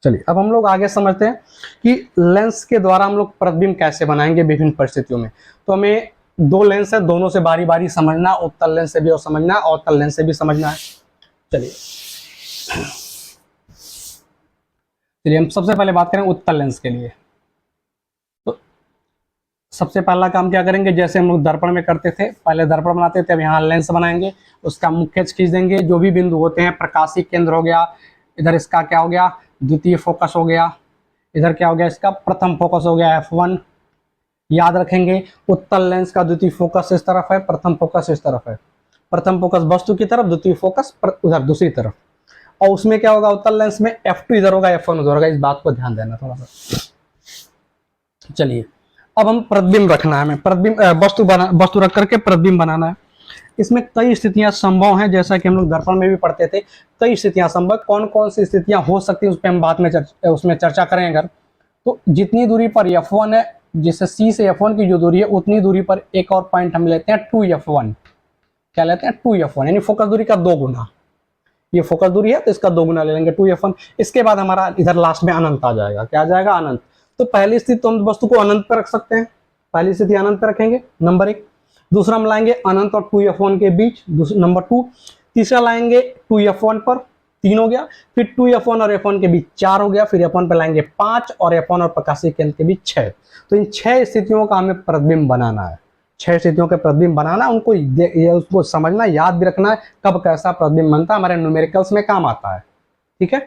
Speaker 1: चलिए अब हम लोग आगे समझते हैं कि लेंस के द्वारा हम लोग प्रतिबिंब कैसे बनाएंगे विभिन्न परिस्थितियों में। तो हमें दो लेंस है, दोनों से बारी बारी समझना, उत्तल लेंस से भी और समझना है, अवतल लेंस से भी समझना है। चलिए हम सबसे पहले बात करें उत्तल लेंस के लिए। तो सबसे पहला काम क्या करेंगे, जैसे हम लोग दर्पण में करते थे, पहले दर्पण बनाते थे, अब यहाँ लेंस बनाएंगे। उसका मुख्य खींच देंगे, जो भी बिंदु होते हैं, प्रकाशीय केंद्र हो गया, इधर इसका क्या हो गया, द्वितीय फोकस हो गया, इधर क्या हो गया, इसका प्रथम फोकस हो गया F1। याद रखेंगे उत्तल लेंस का द्वितीय फोकस इस तरफ है, प्रथम फोकस इस तरफ है। प्रथम फोकस वस्तु की तरफ, द्वितीय फोकस उधर दूसरी तरफ। और उसमें क्या होगा, उत्तल लेंस में F2 इधर होगा, F1 उधर होगा। इस बात को ध्यान देना थोड़ा सा। चलिए अब हम प्रतिबिंब रखना है, हमें प्रतिबिंब वस्तु रख करके प्रतिबिंब बनाना है। इसमें कई स्थितियां संभव हैं, जैसा कि हम लोग दर्पण में भी पढ़ते थे। कई स्थितियां संभव, कौन कौन सी स्थितियां हो सकती है उस पर हम बाद में उसमें चर्चा करें। अगर तो जितनी दूरी पर F1 है, जिससे C से F1 की जो दूरी है, उतनी दूरी पर एक और पॉइंट हम लेते हैं 2F1। क्या लेते हैं, 2F1, यानी फोकस दूरी का 2 गुना। ये फोकस दूरी है तो इसका 2 गुना ले लेंगे 2F1। इसके बाद हमारा इधर लास्ट में अनंत आ जाएगा। क्या आ जाएगा, अनंत। तो पहली स्थिति तो हम वस्तु को अनंत पर रख सकते हैं, पहली स्थिति अनंत पर रखेंगे, नंबर 1। दूसरा हम लाएंगे अनंत और 2F1 के बीच, नंबर 2। तीसरा लाएंगे 2F1 पर, 3 हो गया। फिर 2F1 और F1 के बीच 4 हो गया। फिर F1 पर लाएंगे 5 और F1 और प्रकाशीय केंद्र के बीच 6। तो इन 6 स्थितियों का हमें प्रतिबिंब बनाना है। 6 स्थितियों के प्रतिबिंब बनाना, उसको समझना, याद भी रखना है कब कैसा प्रतिबिंब बनता है, हमारे न्यूमेरिकल्स में काम आता है। ठीक है,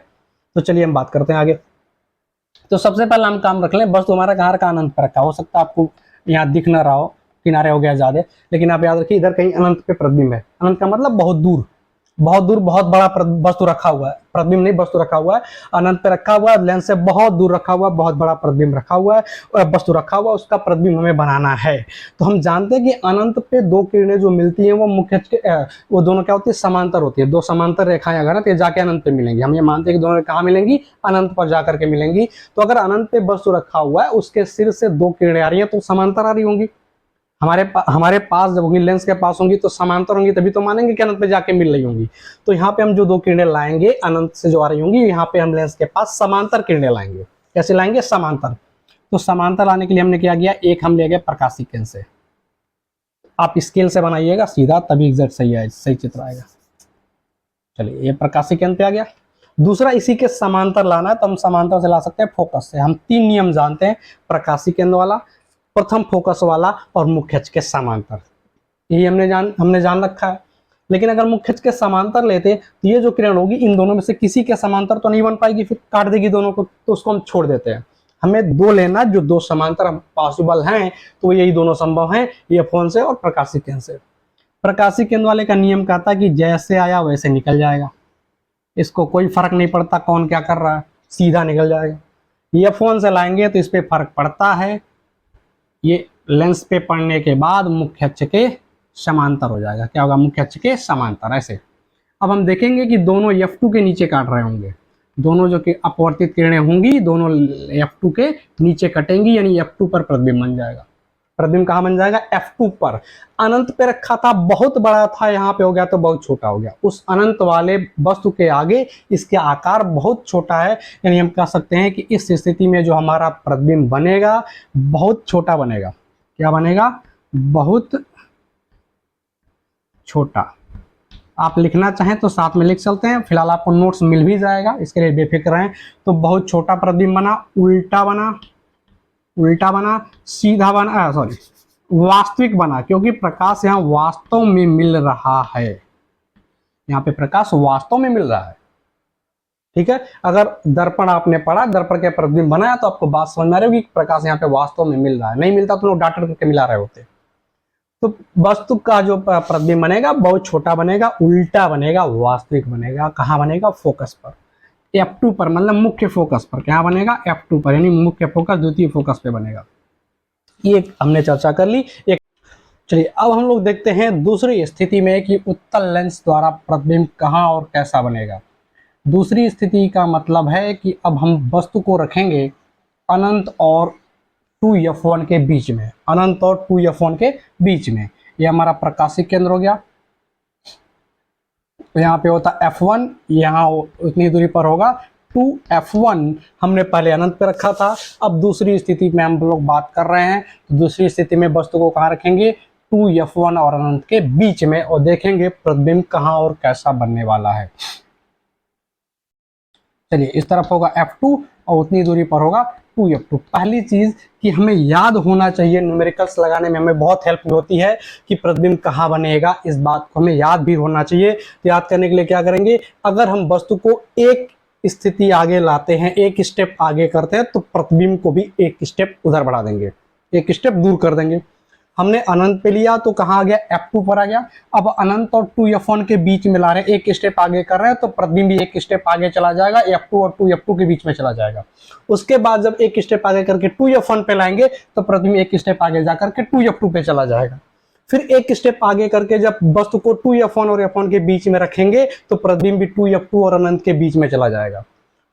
Speaker 1: तो चलिए हम बात करते हैं आगे। तो सबसे पहले हम काम रख लें, वस्तु हमारा कहाँ का, अनंत पर रखा। हो सकता है आपको यहाँ दिख ना रहा हो, किनारे हो गया ज्यादा, लेकिन आप याद रखिए इधर कहीं अनंत पे प्रतिबिंब है। अनंत का मतलब बहुत दूर, बहुत दूर, बहुत बड़ा वस्तु रखा हुआ है, प्रतिबिंब नहीं वस्तु रखा हुआ है, अनंत पे रखा हुआ है, लेंस से बहुत दूर रखा हुआ है, बहुत बड़ा प्रतिबिंब रखा हुआ है, वस्तु रखा हुआ है, उसका प्रतिबिंब हमें बनाना है। तो हम जानते हैं कि अनंत पे दो किरणें जो मिलती हैं वो मुख्य वो दोनों क्या होती है, समांतर होती है। दो समांतर रेखाएं अगर तो जाके अनंत पे मिलेंगी। हम ये मानते हैं कि दोनों कहाँ मिलेंगी, अनंत पर जाकर के मिलेंगी। तो अगर अनंत पे वस्तु रखा हुआ है, उसके सिर से दो किरणें आ रही है तो समांतर आ रही होंगी। हमारे पास जब होंगी, लेंस के पास होंगी तो समांतर होंगी, तभी तो मानेंगे कि अनंत पे जाके मिल रही होंगी। तो यहाँ पे हम जो दो किरणें लाएंगे अनंत से जो आ रही होंगी, यहाँ पे हम लेंस के पास समांतर किरणें लाएंगे। कैसे लाएंगे, समांतर। तो समांतर लाने के लिए हमने क्या किया, एक हम ले गए प्रकाशीय केंद्र से। आप स्केल से बनाइएगा सीधा, तभी एग्जैक्ट सही चित्र आएगा। चलिए ये प्रकाशीय केंद्र पे आ गया। दूसरा इसी के समांतर लाना है, तो हम समांतर से ला सकते हैं फोकस से। हम 3 नियम जानते हैं, प्रकाशीय केंद्र वाला, प्रथम फोकस वाला और मुख्य अक्ष के समांतर। यही हमने जान रखा है। लेकिन अगर मुख्य अक्ष के समांतर लेते तो ये जो किरण होगी इन दोनों में से किसी के समांतर तो नहीं बन पाएगी, फिर काट देगी दोनों को, तो उसको हम छोड़ देते हैं। हमें दो लेना जो दो समांतर पॉसिबल हैं, तो यही दोनों संभव हैं, F1 से और प्रकाशीय केंद्र से। प्रकाशीय केंद्र वाले का नियम कहता है कि जैसे आया वैसे निकल जाएगा, इसको कोई फर्क नहीं पड़ता कौन क्या कर रहा है, सीधा निकल जाएगा। F1 से लाएंगे तो इस पे फर्क पड़ता है, ये लेंस पे पड़ने के बाद मुख्य अक्ष के समांतर हो जाएगा। क्या होगा, मुख्य अक्ष के समांतर। ऐसे अब हम देखेंगे कि दोनों F2 के नीचे काट रहे होंगे, दोनों जो कि अपवर्तित किरणें होंगी दोनों F2 के नीचे कटेंगी, यानी F2 पर प्रतिबिंब बन जाएगा। प्रतिबिंब कहाँ बन जाएगा, F2 पर। अनंत पे रखा था, बहुत बड़ा था, यहाँ पे हो गया तो बहुत छोटा हो गया। उस अनंत वाले वस्तु के आगे इसके आकार बहुत छोटा है, यानी हम कह सकते हैं कि इस स्थिति में जो हमारा प्रतिबिंब बनेगा बहुत छोटा बनेगा। क्या बनेगा, बहुत छोटा। आप लिखना चाहें तो साथ में लिख सकते हैं, फिलहाल आपको नोट्स मिल भी जाएगा, इसके लिए बेफिक्र रहें। तो बहुत छोटा प्रतिबिंब बना, उल्टा बना, सीधा बना, सॉरी वास्तविक बना, क्योंकि प्रकाश यहाँ वास्तव में मिल रहा है। यहाँ पे प्रकाश वास्तव में मिल रहा है। ठीक है, अगर दर्पण आपने पढ़ा, दर्पण के प्रतिबिंब बनाया, तो आपको बात समझ में आ रही होगी कि प्रकाश यहाँ पे वास्तव में मिल रहा है। नहीं मिलता तो लोग डाटा करके मिला रहे होते। तो वस्तु का जो प्रतिबिंब बनेगा बहुत छोटा बनेगा, उल्टा बनेगा, वास्तविक बनेगा। कहाँ बनेगा? फोकस पर, F2 पर, मतलब मुख्य फोकस पर। क्या बनेगा? F2 पर, यानी मुख्य फोकस द्वितीय फोकस पे बनेगा। ये हमने चर्चा कर ली। एक चलिए अब हम लोग देखते हैं दूसरी स्थिति में कि उत्तल लेंस द्वारा प्रतिबिंब कहाँ और कैसा बनेगा। दूसरी स्थिति का मतलब है कि अब हम वस्तु को रखेंगे अनंत और 2f1 के बीच में, अनंत और 2f1 के बीच में। ये हमारा प्रकाशिक केंद्र हो गया। तो यहाँ पे होता f1, यहाँ उतनी दूरी पर होगा 2f1। हमने पहले अनंत पे रखा था। अब दूसरी स्थिति में हम लोग बात कर रहे हैं, तो दूसरी स्थिति में वस्तु को कहाँ रखेंगे? 2f1 और अनंत के बीच में, और देखेंगे प्रतिबिंब कहाँ और कैसा बनने वाला है। चलिए इस तरफ होगा F2 और उतनी दूरी पर होगा 2f2। पहली चीज कि हमें याद होना चाहिए, न्यूमेरिकल्स लगाने में हमें बहुत हेल्प होती है कि प्रतिबिंब कहाँ बनेगा, इस बात को हमें याद भी होना चाहिए। तो याद करने के लिए क्या करेंगे? अगर हम वस्तु को एक स्थिति आगे लाते हैं, एक स्टेप आगे करते हैं, तो प्रतिबिंब को भी एक स्टेप उधर बढ़ा देंगे, एक स्टेप दूर कर देंगे। हमने अनंत पे लिया तो कहाँ आ गया? F2 पर आ गया। अब अनंत और 2f1 के बीच में ला रहे हैं, एक स्टेप आगे कर रहे हैं, तो प्रतिबिंब भी एक स्टेप आगे चला जाएगा, F2 और 2f2 के बीच में चला जाएगा। उसके बाद जब एक स्टेप आगे करके 2f1 पे लाएंगे तो प्रतिबिंब एक स्टेप आगे जाकर के 2f2 पे चला जाएगा। फिर एक स्टेप आगे करके जब वस्तु को 2f1 और f1 के बीच में रखेंगे तो प्रतिबिंब भी 2f2 और अनंत के बीच में चला जाएगा।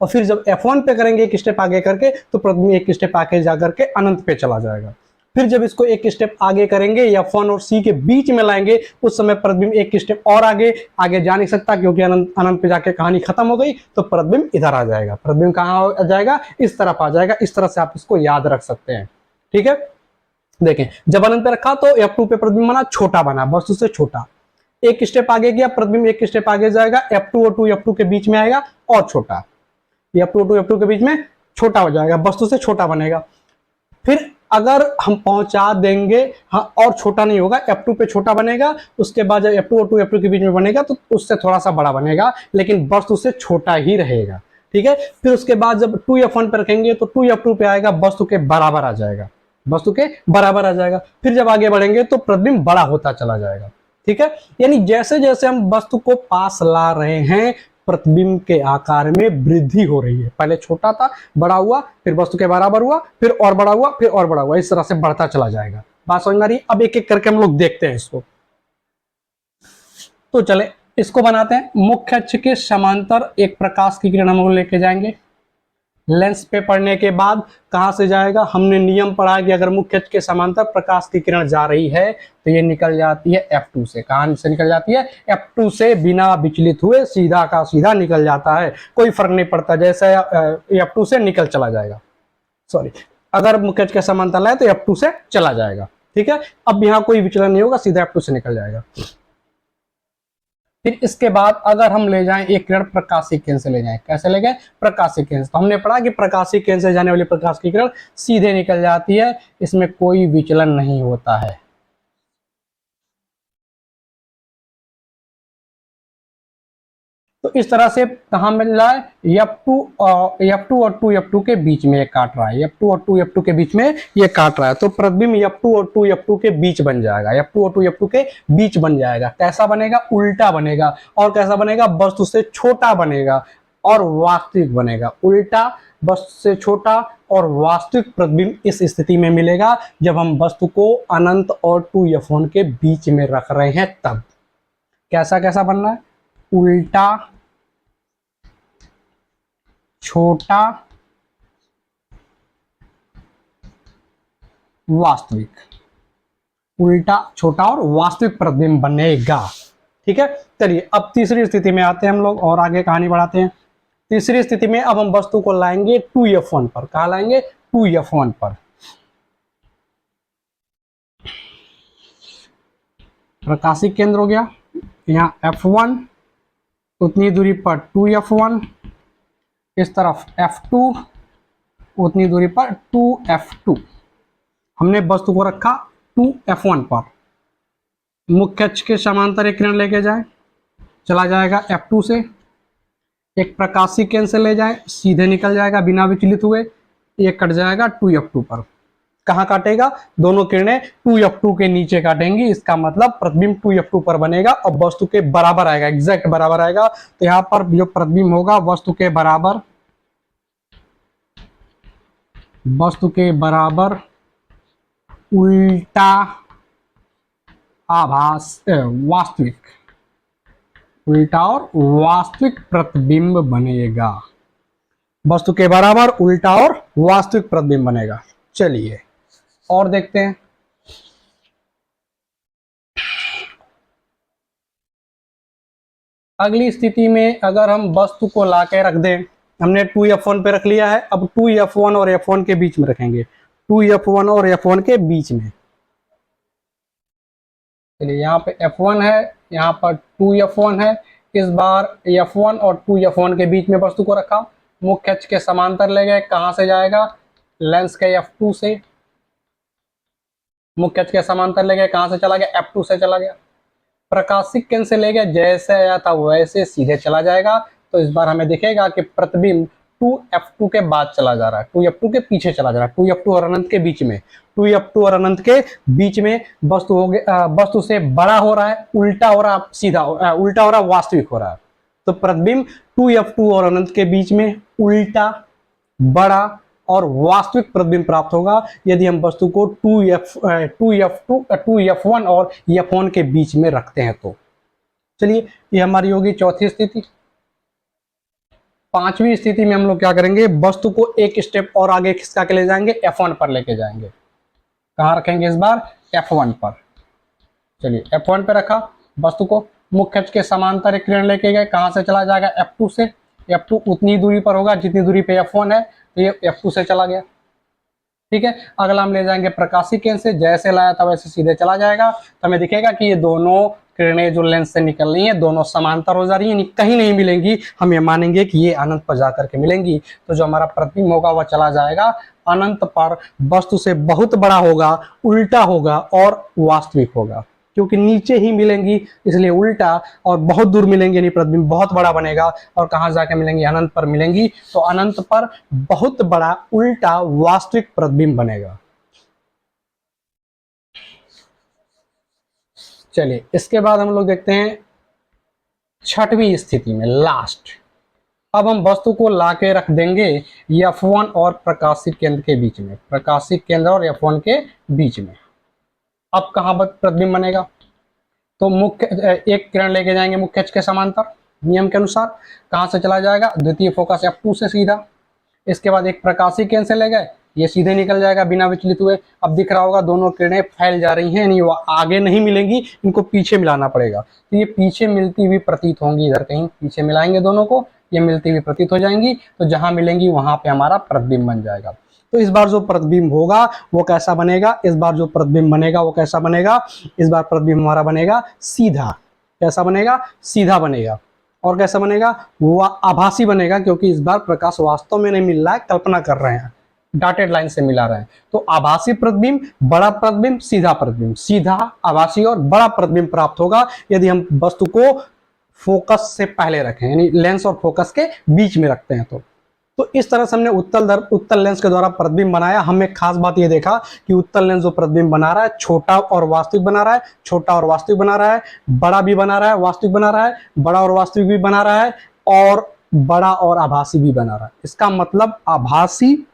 Speaker 1: और फिर जब f1 पे करेंगे एक स्टेप आगे करके, तो प्रतिबिंब एक स्टेप आगे जाकर के अनंत पे चला जाएगा। फिर जब इसको एक स्टेप आगे करेंगे, F1 और C के बीच में लाएंगे, उस समय प्रतिबिंब एक स्टेप और आगे जा नहीं सकता, क्योंकि अनंत पे जाके कहानी खत्म हो गई। तो प्रतिबिंब इधर आ जाएगा। प्रतिबिंब कहाँ आ जाएगा? इस तरफ आ जाएगा। इस तरह से आप इसको याद रख सकते हैं। ठीक है, देखें जब अनंत पे रखा तो F2 पे प्रतिबिंब बना, छोटा बना, वस्तु से छोटा। एक स्टेप आगे गया, प्रतिबिंब एक स्टेप आगे जाएगा, F2 और 2f2 के बीच में आएगा और छोटा, F2 और 2f2 के बीच में छोटा हो जाएगा, वस्तु से छोटा बनेगा। फिर अगर हम पहुंचा देंगे, हाँ, और छोटा नहीं होगा, F2 पे छोटा बनेगा। उसके बाद जब F2 और 2f2 के बीच में बनेगा तो उससे थोड़ा सा बड़ा बनेगा, लेकिन वस्तु से छोटा ही रहेगा। ठीक है, फिर उसके बाद जब 2f1 पे रखेंगे तो 2f2 पे आएगा, वस्तु के बराबर आ जाएगा, वस्तु के बराबर आ जाएगा। फिर जब आगे बढ़ेंगे तो प्रतिबिंब बड़ा होता चला जाएगा। ठीक है, यानी जैसे जैसे हम वस्तु को पास ला रहे हैं, प्रतिबिंब के आकार में वृद्धि हो रही है। पहले छोटा था, बड़ा हुआ, फिर वस्तु के बराबर हुआ, फिर और बड़ा हुआ, फिर और बड़ा हुआ, इस तरह से बढ़ता चला जाएगा। बात समझ में आ रही है? अब एक एक करके हम लोग देखते हैं इसको। तो चले इसको बनाते हैं। मुख्य अक्ष के समांतर एक प्रकाश की किरण हम लोग लेके जाएंगे। लेंस पे पढ़ने के बाद कहां से जाएगा? हमने नियम पढ़ा कि अगर मुख्य अक्ष के समांतर प्रकाश की किरण जा रही है तो ये निकल जाती है F2 से। कहां से निकल जाती है? F2 से, बिना विचलित हुए सीधा का सीधा निकल जाता है, कोई फर्क नहीं पड़ता, जैसे F2 से निकल चला जाएगा। सॉरी, अगर मुख्य अक्ष के समांतर है तो F2 से चला जाएगा। ठीक है, अब यहाँ कोई विचलन नहीं होगा, सीधा F2 से निकल जाएगा। फिर इसके बाद अगर हम ले जाएं एक किरण प्रकाशिक केंद्र से ले जाएं, कैसे ले गए? प्रकाशिक केंद्र। तो हमने पढ़ा कि प्रकाशिक केंद्र से जाने वाली प्रकाश की किरण सीधे निकल जाती है, इसमें कोई विचलन नहीं होता है। तो इस तरह से कहां मिल रहा है? F2 और 2f2 के बीच में ये काट रहा है, F2 और 2f2 के बीच में ये काट रहा है। तो प्रतिबिंब F2 और 2f2 के बीच बन जाएगा, F2 और 2f2 के बीच बन जाएगा। कैसा बनेगा? उल्टा बनेगा। और कैसा बनेगा? वस्तु से छोटा बनेगा और वास्तविक बनेगा। उल्टा, वस्तु से छोटा और वास्तविक प्रतिबिंब इस स्थिति में मिलेगा जब हम वस्तु को अनंत और 2f1 के बीच में रख रहे हैं। तब कैसा कैसा बनना है? उल्टा, छोटा, वास्तविक। उल्टा, छोटा और वास्तविक प्रतिबिंब बनेगा। ठीक है, चलिए अब तीसरी स्थिति में आते हैं हम लोग और आगे कहानी बढ़ाते हैं। तीसरी स्थिति में अब हम वस्तु को लाएंगे 2f1 पर। कहां लाएंगे? 2f1 पर। प्रकाशिक केंद्र हो गया, यहाँ F1, उतनी दूरी पर 2f1, इस तरफ F2, उतनी दूरी पर 2f2। हमने वस्तु को रखा 2f1 पर। मुख्य अक्ष के समांतर एक किरण लेके जाए, चला जाएगा F2 से। एक प्रकाशिक केंद्र से ले जाए, सीधे निकल जाएगा बिना विचलित हुए, ये कट जाएगा 2f2 पर। कहाँ काटेगा, दोनों किरणें 2f2 के नीचे काटेंगी। इसका मतलब प्रतिबिंब 2f2 पर बनेगा और वस्तु के बराबर आएगा, एग्जैक्ट बराबर आएगा। तो यहाँ पर जो प्रतिबिंब होगा वस्तु के बराबर, वस्तु के बराबर उल्टा आभास वास्तविक, उल्टा और वास्तविक प्रतिबिंब बनेगा। वस्तु के बराबर उल्टा और वास्तविक प्रतिबिंब बनेगा। चलिए और देखते हैं। अगली स्थिति में अगर हम वस्तु को लाके रख दें, हमने 2f1 पे रख लिया है, अब 2f1 और f1 के बीच में रखेंगे, 2f1 और f1 के बीच में। चलिए यहाँ पे f1 है, यहाँ पर 2f1 है। इस बार f1 और 2f1 के बीच में वस्तु को रखा, मुख्य अक्ष के समांतर ले गए, कहाँ से जाएगा, लेंस के f2 से, मुख्य अक्ष के समांतर ले गए, कहाँ से चला गया, f2 से चला गया। प्रकाशिक केंद्र से ले गए, जैसे आया था वैसे सीधे चला जाएगा। तो इस बार हमें दिखेगा कि प्रतिबिंब 2f2 के बाद चला जा रहा है, 2f2 के पीछे चला जा रहा है, 2f2 और अनंत के बीच में, 2f2 और अनंत के बीच में वस्तु हो गया, वस्तु से बड़ा हो रहा है, उल्टा हो रहा है, सीधा उल्टा हो रहा है, वास्तविक हो रहा है। तो प्रतिबिंब 2f2 और अनंत के बीच में उल्टा, बड़ा और वास्तविक प्रतिबिंब प्राप्त होगा यदि हम वस्तु को 2f1 और f1 के बीच में रखते हैं। तो चलिए ये हमारी होगी चौथी स्थिति। पांचवी स्थिति में हम लोग क्या करेंगे, वस्तु को एक स्टेप और आगे खिसका के ले जाएंगे, f1 पर लेके जाएंगे। कहाँ रखेंगे इस बार, f1 पर। चलिए f1 पे रखा, वस्तु को मुख्य अक्ष के समांतर एक किरण लेके गए, कहाँ से चला जाएगा, f2 से। f2 उतनी दूरी पर होगा जितनी दूरी पे f1 है, तो ये f2 से चला गया। ठीक है, अगला हम ले जाएंगे प्रकाशिक केंद्र से, जैसे लाया था वैसे सीधे चला जाएगा। तो हमें दिखेगा कि ये दोनों किरणें जो लेंस से निकल रही हैं दोनों समांतर हो जा रही हैं, कहीं नहीं मिलेंगी। हम ये मानेंगे कि ये अनंत पर जाकर के मिलेंगी। तो जो हमारा प्रतिबिंब होगा वह चला जाएगा अनंत पर, वस्तु से बहुत बड़ा होगा, उल्टा होगा और वास्तविक होगा, क्योंकि नीचे ही मिलेंगी इसलिए उल्टा, और बहुत दूर मिलेंगे नहीं, प्रतिबिंब बहुत बड़ा बनेगा और कहाँ जाके मिलेंगी, अनंत पर मिलेंगी। तो अनंत पर बहुत बड़ा उल्टा वास्तविक प्रतिबिंब बनेगा। चलिए इसके बाद हम लोग देखते हैं छठवीं स्थिति में, लास्ट। अब हम वस्तु को लाके रख देंगे f1 और प्रकाशिक केंद्र के बीच में, प्रकाशिक केंद्र और f1 के बीच में। अब कहाँ प्रतिबिंब बनेगा, तो मुख्य एक किरण लेके जाएंगे मुख्य अक्ष के समांतर, नियम के अनुसार, कहाँ से चला जाएगा, द्वितीय फोकस f2 से सीधा। इसके बाद एक प्रकाशिक केंद्र से ले गए, ये सीधे निकल जाएगा बिना विचलित हुए। अब दिख रहा होगा दोनों किरणें फैल जा रही हैं, नहीं वो आगे नहीं मिलेंगी, इनको पीछे मिलाना पड़ेगा। तो ये पीछे मिलती हुई प्रतीत होंगी, इधर कहीं पीछे मिलाएंगे दोनों को, ये मिलती हुई प्रतीत हो जाएंगी। तो जहां मिलेंगी वहां पे हमारा प्रतिबिंब बन जाएगा। तो इस बार जो प्रतिबिंब होगा वो कैसा बनेगा, इस बार जो प्रतिबिंब बनेगा वो कैसा बनेगा, इस बार प्रतिबिंब हमारा बनेगा सीधा। कैसा बनेगा, सीधा बनेगा। और कैसा बनेगा, वो आभासी बनेगा, क्योंकि इस बार प्रकाश वास्तव में नहीं मिल रहा है, कल्पना कर रहे हैं, डॉटेड लाइन से मिला रहे हैं। तो आभासी प्रतिबिंब, बड़ा प्रतिबिंब, सीधा प्रतिबिंब, सीधा, आभासी और बड़ा प्रतिबिंब प्राप्त होगा यदि हम वस्तु को फोकस से पहले रखें, यानी लेंस और फोकस के बीच में रखते हैं। तो इस तरह से हमने उत्तल लेंस के द्वारा प्रतिबिंब बनाया। हमने खास बात ये देखा कि उत्तल लेंस जो प्रतिबिंब बना रहा है छोटा और वास्तविक बना रहा है, छोटा और वास्तविक बना रहा है, बड़ा भी बना रहा है, वास्तविक बना रहा है, बड़ा और वास्तविक भी बना रहा है, और बड़ा और आभासी भी बना रहा है। इसका मतलब आभासी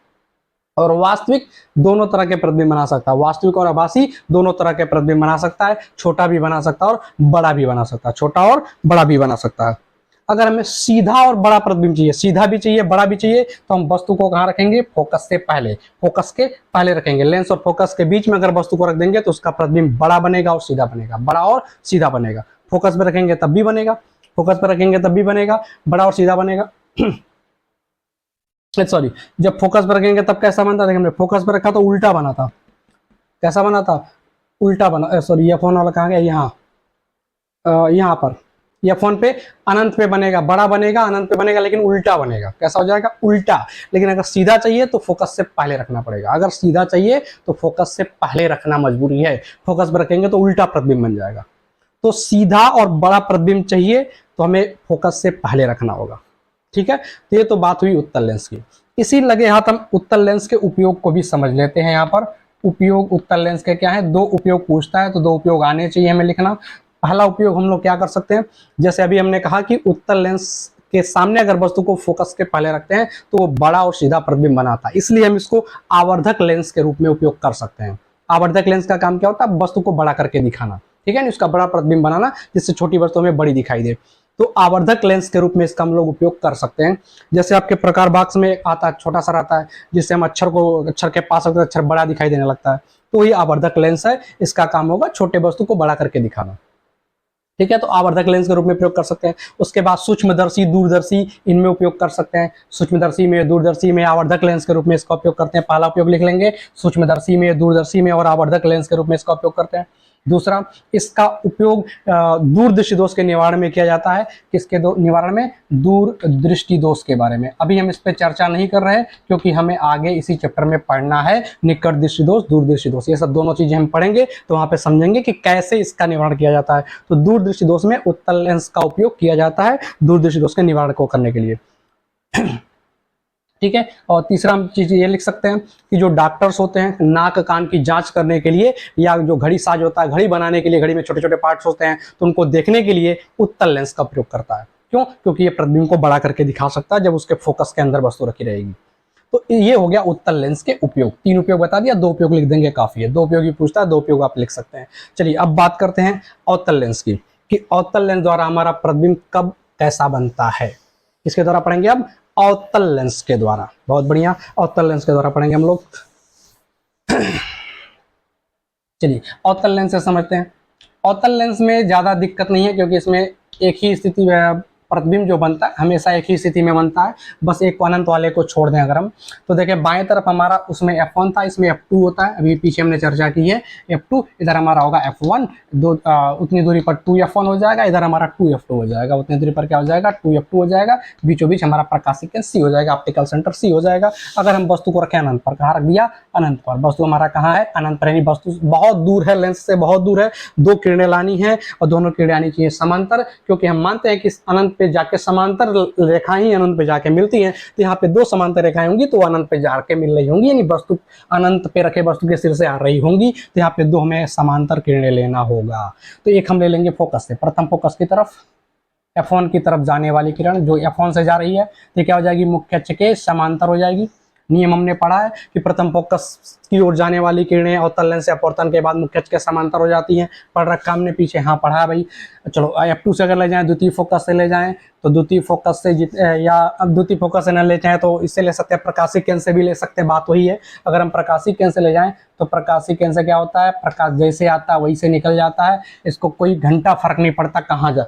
Speaker 1: और वास्तविक दोनों तरह के प्रतिबिंब बना सकता है, वास्तविक और आभासी दोनों तरह के प्रतिबिंब बना सकता है, छोटा भी बना सकता है और बड़ा भी बना सकता है, छोटा और बड़ा भी बना सकता है। अगर हमें सीधा और बड़ा प्रतिबिंब चाहिए, सीधा भी चाहिए, बड़ा भी चाहिए, तो हम वस्तु को कहाँ रखेंगे, फोकस से पहले, फोकस के पहले रखेंगे। लेंस और फोकस के बीच में अगर वस्तु को रख देंगे तो उसका प्रतिबिंब बड़ा बनेगा और सीधा बनेगा, बड़ा और सीधा बनेगा। फोकस पे रखेंगे तब भी बनेगा, फोकस पे रखेंगे तब भी बनेगा, बड़ा और सीधा बनेगा। सॉरी, जब फोकस पर रखेंगे तब कैसा बनता, देखिए हमने फोकस पर रखा तो उल्टा बना था। कैसा बना था, उल्टा बना। सॉरी, ये फोन वाला कहाँ गया, यहाँ पर ये फोन पे अनंत पे बनेगा, बड़ा बनेगा, अनंत पे बनेगा, लेकिन उल्टा बनेगा। कैसा हो जाएगा, उल्टा। लेकिन अगर सीधा चाहिए तो फोकस से पहले रखना पड़ेगा, अगर सीधा चाहिए तो फोकस से पहले रखना मजबूरी है। फोकस पर रखेंगे तो उल्टा प्रतिबिंब बन जाएगा। तो सीधा और बड़ा प्रतिबिंब चाहिए तो हमें फोकस से पहले रखना होगा। ठीक है, तो ये तो बात हुई उत्तल लेंस की। इसी लगे हाथ हम उत्तल लेंस के उपयोग को भी समझ लेते हैं। यहाँ पर उपयोग उत्तल लेंस के क्या है, 2 उपयोग पूछता है तो 2 उपयोग आने चाहिए हमें लिखना। पहला उपयोग हम लोग क्या कर सकते हैं, जैसे अभी हमने कहा कि उत्तल लेंस के सामने अगर वस्तु को फोकस के पहले रखते हैं तो वो बड़ा और सीधा प्रतिबिंब बनाता है, इसलिए हम इसको आवर्धक लेंस के रूप में उपयोग कर सकते हैं। आवर्धक लेंस का काम क्या होता है, वस्तु को बड़ा करके दिखाना, ठीक है ना, उसका बड़ा प्रतिबिंब बनाना जिससे छोटी वस्तु हमें बड़ी दिखाई दे। तो आवर्धक लेंस के रूप में इसका हम लोग उपयोग कर सकते हैं। जैसे आपके प्रकार बॉक्स में आता है, छोटा सा रहता है, जिससे हम अक्षर के पास रखते हैं, अक्षर बड़ा दिखाई देने लगता है, तो ये आवर्धक लेंस है। इसका काम होगा छोटे वस्तु को बड़ा करके दिखाना, ठीक है। तो आवर्धक लेंस के रूप में प्रयोग कर सकते हैं। उसके बाद सूक्ष्मदर्शी, दूरदर्शी, इनमें उपयोग कर सकते हैं। सूक्ष्मदर्शी में, दूरदर्शी में आवर्धक लेंस के रूप में इसका उपयोग करते हैं। पहला उपयोग लिख लेंगे, सूक्ष्मदर्शी में, दूरदर्शी में और आवर्धक लेंस के रूप में इसका उपयोग करते हैं। दूसरा, इसका उपयोग दूरदृष्टि दोष के निवारण में किया जाता है। किसके निवारण में, दूरदृष्टि दोष के बारे में। अभी हम इस पर चर्चा नहीं कर रहे हैं क्योंकि हमें आगे इसी चैप्टर में पढ़ना है निकट दृष्टि दोष, दूरदृष्टि दोष, ये सब दोनों चीजें हम पढ़ेंगे तो वहां पे समझेंगे कि कैसे इसका निवारण किया जाता है। तो दूरदृष्टि दोष में उत्तल लेंस का उपयोग किया जाता है दूरदृष्टि दोष के निवारण को करने के लिए, ठीक है। और तीसरा हम चीज ये लिख सकते हैं कि जो डॉक्टर्स होते हैं नाक कान की जांच करने के लिए, या जो घड़ी साज होता है, घड़ी बनाने के लिए घड़ी में छोटे छोटे पार्ट्स होते हैं, तो उनको देखने के लिए उत्तल लेंस का प्रयोग करता है। क्यों? क्योंकि ये प्रतिबिंब को बड़ा करके दिखा सकता है जब उसके फोकस के अंदर वस्तु रखी रहेगी। तो ये हो गया उत्तल लेंस के उपयोग। 3 उपयोग बता दिया, 2 उपयोग लिख देंगे काफी है। 2 उपयोग ही पूछता है, 2 उपयोग आप लिख सकते हैं। चलिए अब बात करते हैं अवतल लेंस की, कि अवतल लेंस द्वारा हमारा प्रतिबिंब कब कैसा बनता है। इसके द्वारा पढ़ेंगे अब अवतल लेंस के द्वारा। बहुत बढ़िया, अवतल लेंस के द्वारा पढ़ेंगे हम लोग। चलिए अवतल लेंस से समझते हैं। अवतल लेंस में ज्यादा दिक्कत नहीं है क्योंकि इसमें एक ही स्थिति में प्रतिबिंब जो बनता है हमेशा एक ही स्थिति में बनता है, बस एक अनंत वाले को छोड़ दें अगर हम, तो देखें बाएं तरफ हमारा उसमें F1 था, इसमें F2 होता है। अभी पीछे हमने चर्चा की है F2, इधर हमारा होगा F1, उतनी दूरी पर 2F1 हो जाएगा, इधर हमारा 2F2 हो जाएगा, उतनी दूरी पर क्या हो जाएगा, 2F2 हो जाएगा, बीचों बीच हमारा प्रकाशिक केंद्र C हो जाएगा, ऑप्टिकल सेंटर C हो जाएगा। अगर हम वस्तु को रखें अनंत पर, कहाँ रख दिया, अनंत पर, वस्तु हमारा कहाँ है, अनंत पर, यानी वस्तु बहुत दूर है, लेंस से बहुत दूर है। 2 किरणें लानी है और दोनों किरणें आनी चाहिए समांतर, क्योंकि हम मानते हैं कि अनंत पे जाके समांतर रेखाएं ही अनंत पे जाके मिलती हैं। तो यहाँ पे 2 समांतर रेखाएं होंगी तो अनंत पे जाके मिल रही होंगी, यानी वस्तु अनंत पे रखे वस्तु के सिर से आ रही होंगी। तो यहाँ पे 2 हमें समांतर किरणें लेना होगा। तो एक हम ले लेंगे फोकस से, प्रथम फोकस की तरफ, F1 की तरफ जाने वाली किरण जो F1 से जा रही है, तो क्या हो जाएगी, मुख्य अक्ष के समांतर हो जाएगी। नियम हमने पढ़ा है कि प्रथम फोकस की ओर जाने वाली किरणें अवतल लेंस से अपवर्तन के बाद मुख्य अक्ष के समांतर हो जाती हैं। पढ़ रखा हमने पीछे, हाँ पढ़ा है भाई। चलो F2 से अगर ले जाएं, द्वितीय फोकस से ले जाएं, तो द्वितीय फोकस से या अब द्वितीय फोकस से न ले जाएं तो इससे ले सकते हैं, प्रकाशिक केंद्र से भी ले सकते हैं, बात वही है। अगर हम प्रकाशिक केंद्र से ले जाएं तो प्रकाशिक केंद्र से क्या होता है, प्रकाश जैसे आता है वही से निकल जाता है। इसको कोई घंटा फर्क नहीं पड़ता कहाँ जा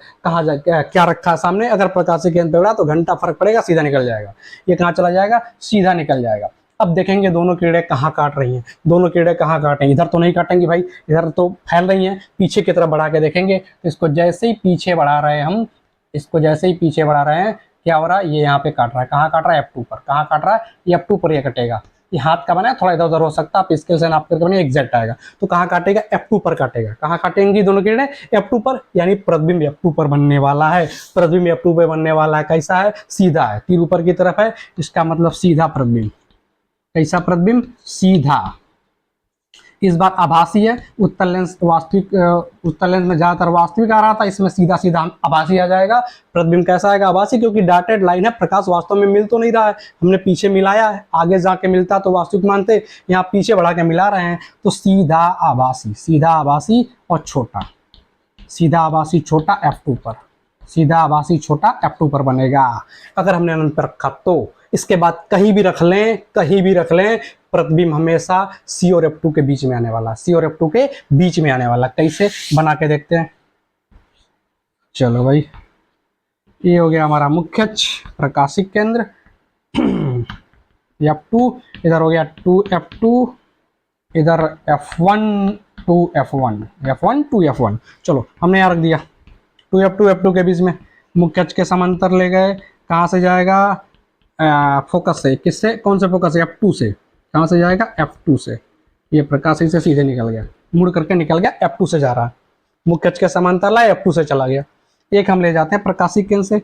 Speaker 1: क्या रखा है सामने। अगर प्रकाशिक केंद्र पे पड़ा तो घंटा फर्क पड़ेगा, सीधा निकल जाएगा। ये कहाँ चला जाएगा, सीधा निकल जाएगा। अब देखेंगे दोनों किरणें कहाँ काट रही हैं, दोनों किरणें कहाँ काटेंगी, इधर तो नहीं काटेंगी भाई, इधर तो फैल रही हैं, पीछे की तरफ बढ़ा के देखेंगे। तो इसको जैसे ही पीछे बढ़ा रहे हैं हम, इसको जैसे ही पीछे बढ़ा रहे हैं, क्या हो रहा है, ये यहाँ पे काट रहा है। कहाँ काट रहा है, F2 पर। कहाँ काट रहा है, ये F2 पर ये कटेगा। ये हाथ का बना है, थोड़ा इधर उधर हो सकता है, आप स्केल से नाप करके बने एग्जैक्ट आएगा। तो कहाँ काटेगा, F2 पर काटेगा। कहाँ काटेंगी दोनों किरणें, F2 पर, यानी प्रतिबिंब F2 पर बनने वाला है। प्रतिबिंब F2 पर बनने वाला है, कैसा है, सीधा है, तीर ऊपर की तरफ है, इसका मतलब सीधा प्रतिबिंब। कैसा प्रतिबिंब, सीधा। इस बार आभासी है, उत्तल लेंस वास्तविक, उत्तल लेंस में ज्यादातर वास्तविक आ रहा था, इसमें सीधा सीधा आभासी आ जाएगा। प्रतिबिंब कैसा आएगा, आभासी, क्योंकि डॉटेड लाइन है, प्रकाश वास्तव में मिल तो नहीं रहा है, हमने पीछे मिलाया है, आगे जाके मिलता तो वास्तविक मानते, यहाँ पीछे बढ़ा के मिला रहे हैं, तो सीधा आभासी, सीधा आभासी और छोटा, सीधा आभासी छोटा F2 पर, सीधा आभासी छोटा F2 पर बनेगा। अगर हमने अनंत पर रखा तो इसके बाद कहीं भी रख लें, कहीं भी रख लें, प्रतिबिंब हमेशा C और F2 के बीच में आने वाला, C और F2 के बीच में आने वाला। कैसे बना के देखते हैं, चलो भाई। ये हो गया हमारा मुख्य अक्ष, प्रकाशिक केंद्र F2, इधर हो गया 2F2, इधर F1 2F1, F1 2F1। चलो हमने यहाँ रख दिया 2F2 F2 के बीच में, मुख्य अक्ष के समांतर ले गए। कहाँ से जाएगा, फोकस से, किससे, कौन से फोकस से, F2 से। कहाँ से जाएगा, F2 से। ये प्रकाशिक से सीधे निकल गया, मुड़ करके निकल गया, F2 से जा रहा है, मुख्य अक्ष के समांतर लाए, F2 से चला गया। एक हम ले जाते हैं प्रकाशिक केंद्र से,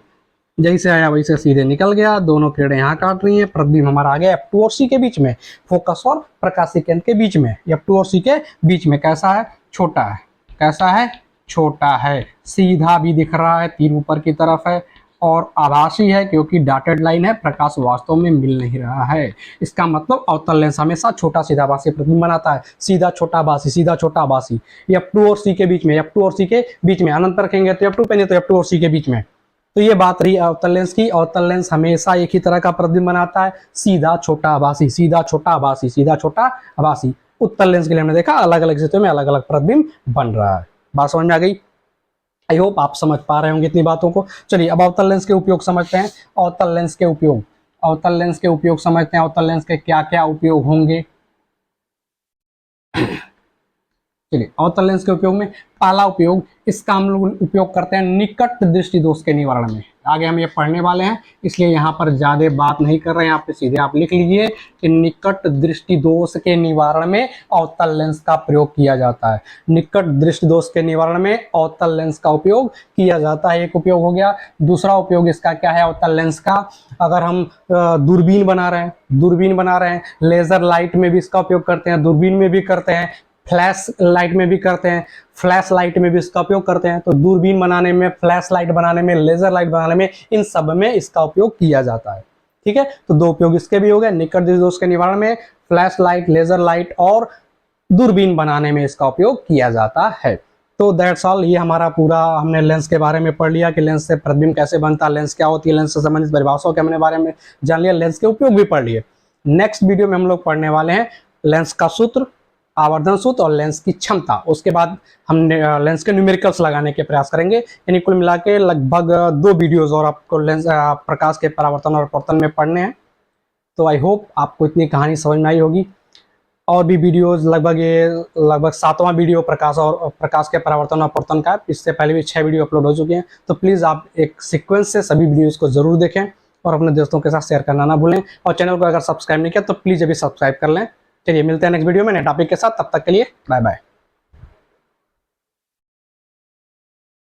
Speaker 1: जहीं से आया वहीं से सीधे निकल गया, दोनों किरणें यहाँ काट रही हैं, प्रतिबिंब हमारा आ गया F2 और C के बीच में, फोकस और प्रकाशीय केंद्र के बीच में, F2 और C के बीच में। कैसा है? छोटा है। कैसा है? छोटा है। सीधा भी दिख रहा है, तीर ऊपर की तरफ है, और आभासी है क्योंकि डॉटेड लाइन है, प्रकाश वास्तव में मिल नहीं रहा है। इसका मतलब अवतल लेंस हमेशा छोटा सीधा आभासी प्रतिबिंब बनाता है। सीधा छोटा आभासी, सीधा छोटा आभासी, F2 और C के बीच में, F2 और C के बीच में। अनंत रखेंगे तो F2 पे, नहीं तो F2 और C के बीच में। तो ये बात रही अवतल लेंस की। अवतल लेंस हमेशा एक ही तरह का प्रतिबिंब बनाता है, सीधा छोटा आभासी, सीधा छोटा आभासी, सीधा छोटा आभासी। उत्तल लेंस के लिए हमने देखा अलग अलग स्थितियों में अलग अलग प्रतिबिंब बन रहा है। बात समझ में आ गई? आई होप आप समझ पा रहे होंगे इतनी बातों को। चलिए अब अवतल लेंस के उपयोग समझते हैं। अवतल लेंस के उपयोग, अवतल लेंस के उपयोग समझते हैं। अवतल लेंस के क्या क्या उपयोग होंगे? चलिए अवतल लेंस के उपयोग में पहला उपयोग, इसका हम लोग उपयोग करते हैं निकट दृष्टि दोष के निवारण में। आगे हम ये पढ़ने वाले हैं, इसलिए यहाँ पर ज्यादा बात नहीं कर रहे हैं, यहाँ पे सीधे आप लिख लीजिए कि निकट दृष्टि दोष के निवारण में अवतल लेंस का प्रयोग किया जाता है। निकट दृष्टि दोष के निवारण में अवतल लेंस का उपयोग किया जाता है, एक उपयोग हो गया। दूसरा उपयोग इसका क्या है अवतल लेंस का? अगर हम दूरबीन बना रहे हैं, दूरबीन बना रहे हैं, लेजर लाइट में भी इसका उपयोग करते हैं, दूरबीन में भी करते हैं, फ्लैश लाइट में भी करते हैं, फ्लैश लाइट में भी इसका उपयोग करते हैं। तो दूरबीन बनाने में, फ्लैश लाइट बनाने में, लेजर लाइट बनाने में, इन सब में इसका उपयोग किया जाता है। ठीक है, तो दो उपयोग इसके भी हो गए, निकट दृष्टि दोष के निवारण में फ्लैश लाइट, लेजर लाइट और दूरबीन बनाने में इसका उपयोग किया जाता है। तो दैट्स ऑल, ये हमारा पूरा हमने लेंस के बारे में पढ़ लिया कि लेंस से प्रतिबिंब कैसे बनता है, लेंस क्या होती है, लेंस से संबंधित परिभाषाओं के हमने बारे में जान लिया, लेंस के उपयोग भी पढ़ लिए। नेक्स्ट वीडियो में हम लोग पढ़ने वाले हैं लेंस का सूत्र, आवर्धन सूत्र और लेंस की क्षमता। उसके बाद हम लेंस के न्यूमेरिकल्स लगाने के प्रयास करेंगे। यानी कुल मिला के लगभग 2 वीडियोस और आपको लेंस प्रकाश के परावर्तन और अपवर्तन में पढ़ने हैं। तो आई होप आपको इतनी कहानी समझ में आई होगी। और भी वीडियोस लगभग 7वां वीडियो प्रकाश के परावर्तन और अपवर्तन का है। इससे पहले भी 6 वीडियो अपलोड हो चुके हैं। तो प्लीज़ आप एक सीक्वेंस से सभी वीडियोस को जरूर देखें और अपने दोस्तों के साथ शेयर करना ना भूलें। और चैनल को अगर सब्सक्राइब नहीं किया तो प्लीज़ अभी सब्सक्राइब कर लें। चलिए मिलते हैं नेक्स्ट वीडियो में नए टॉपिक के साथ, तब तक के लिए बाय बाय।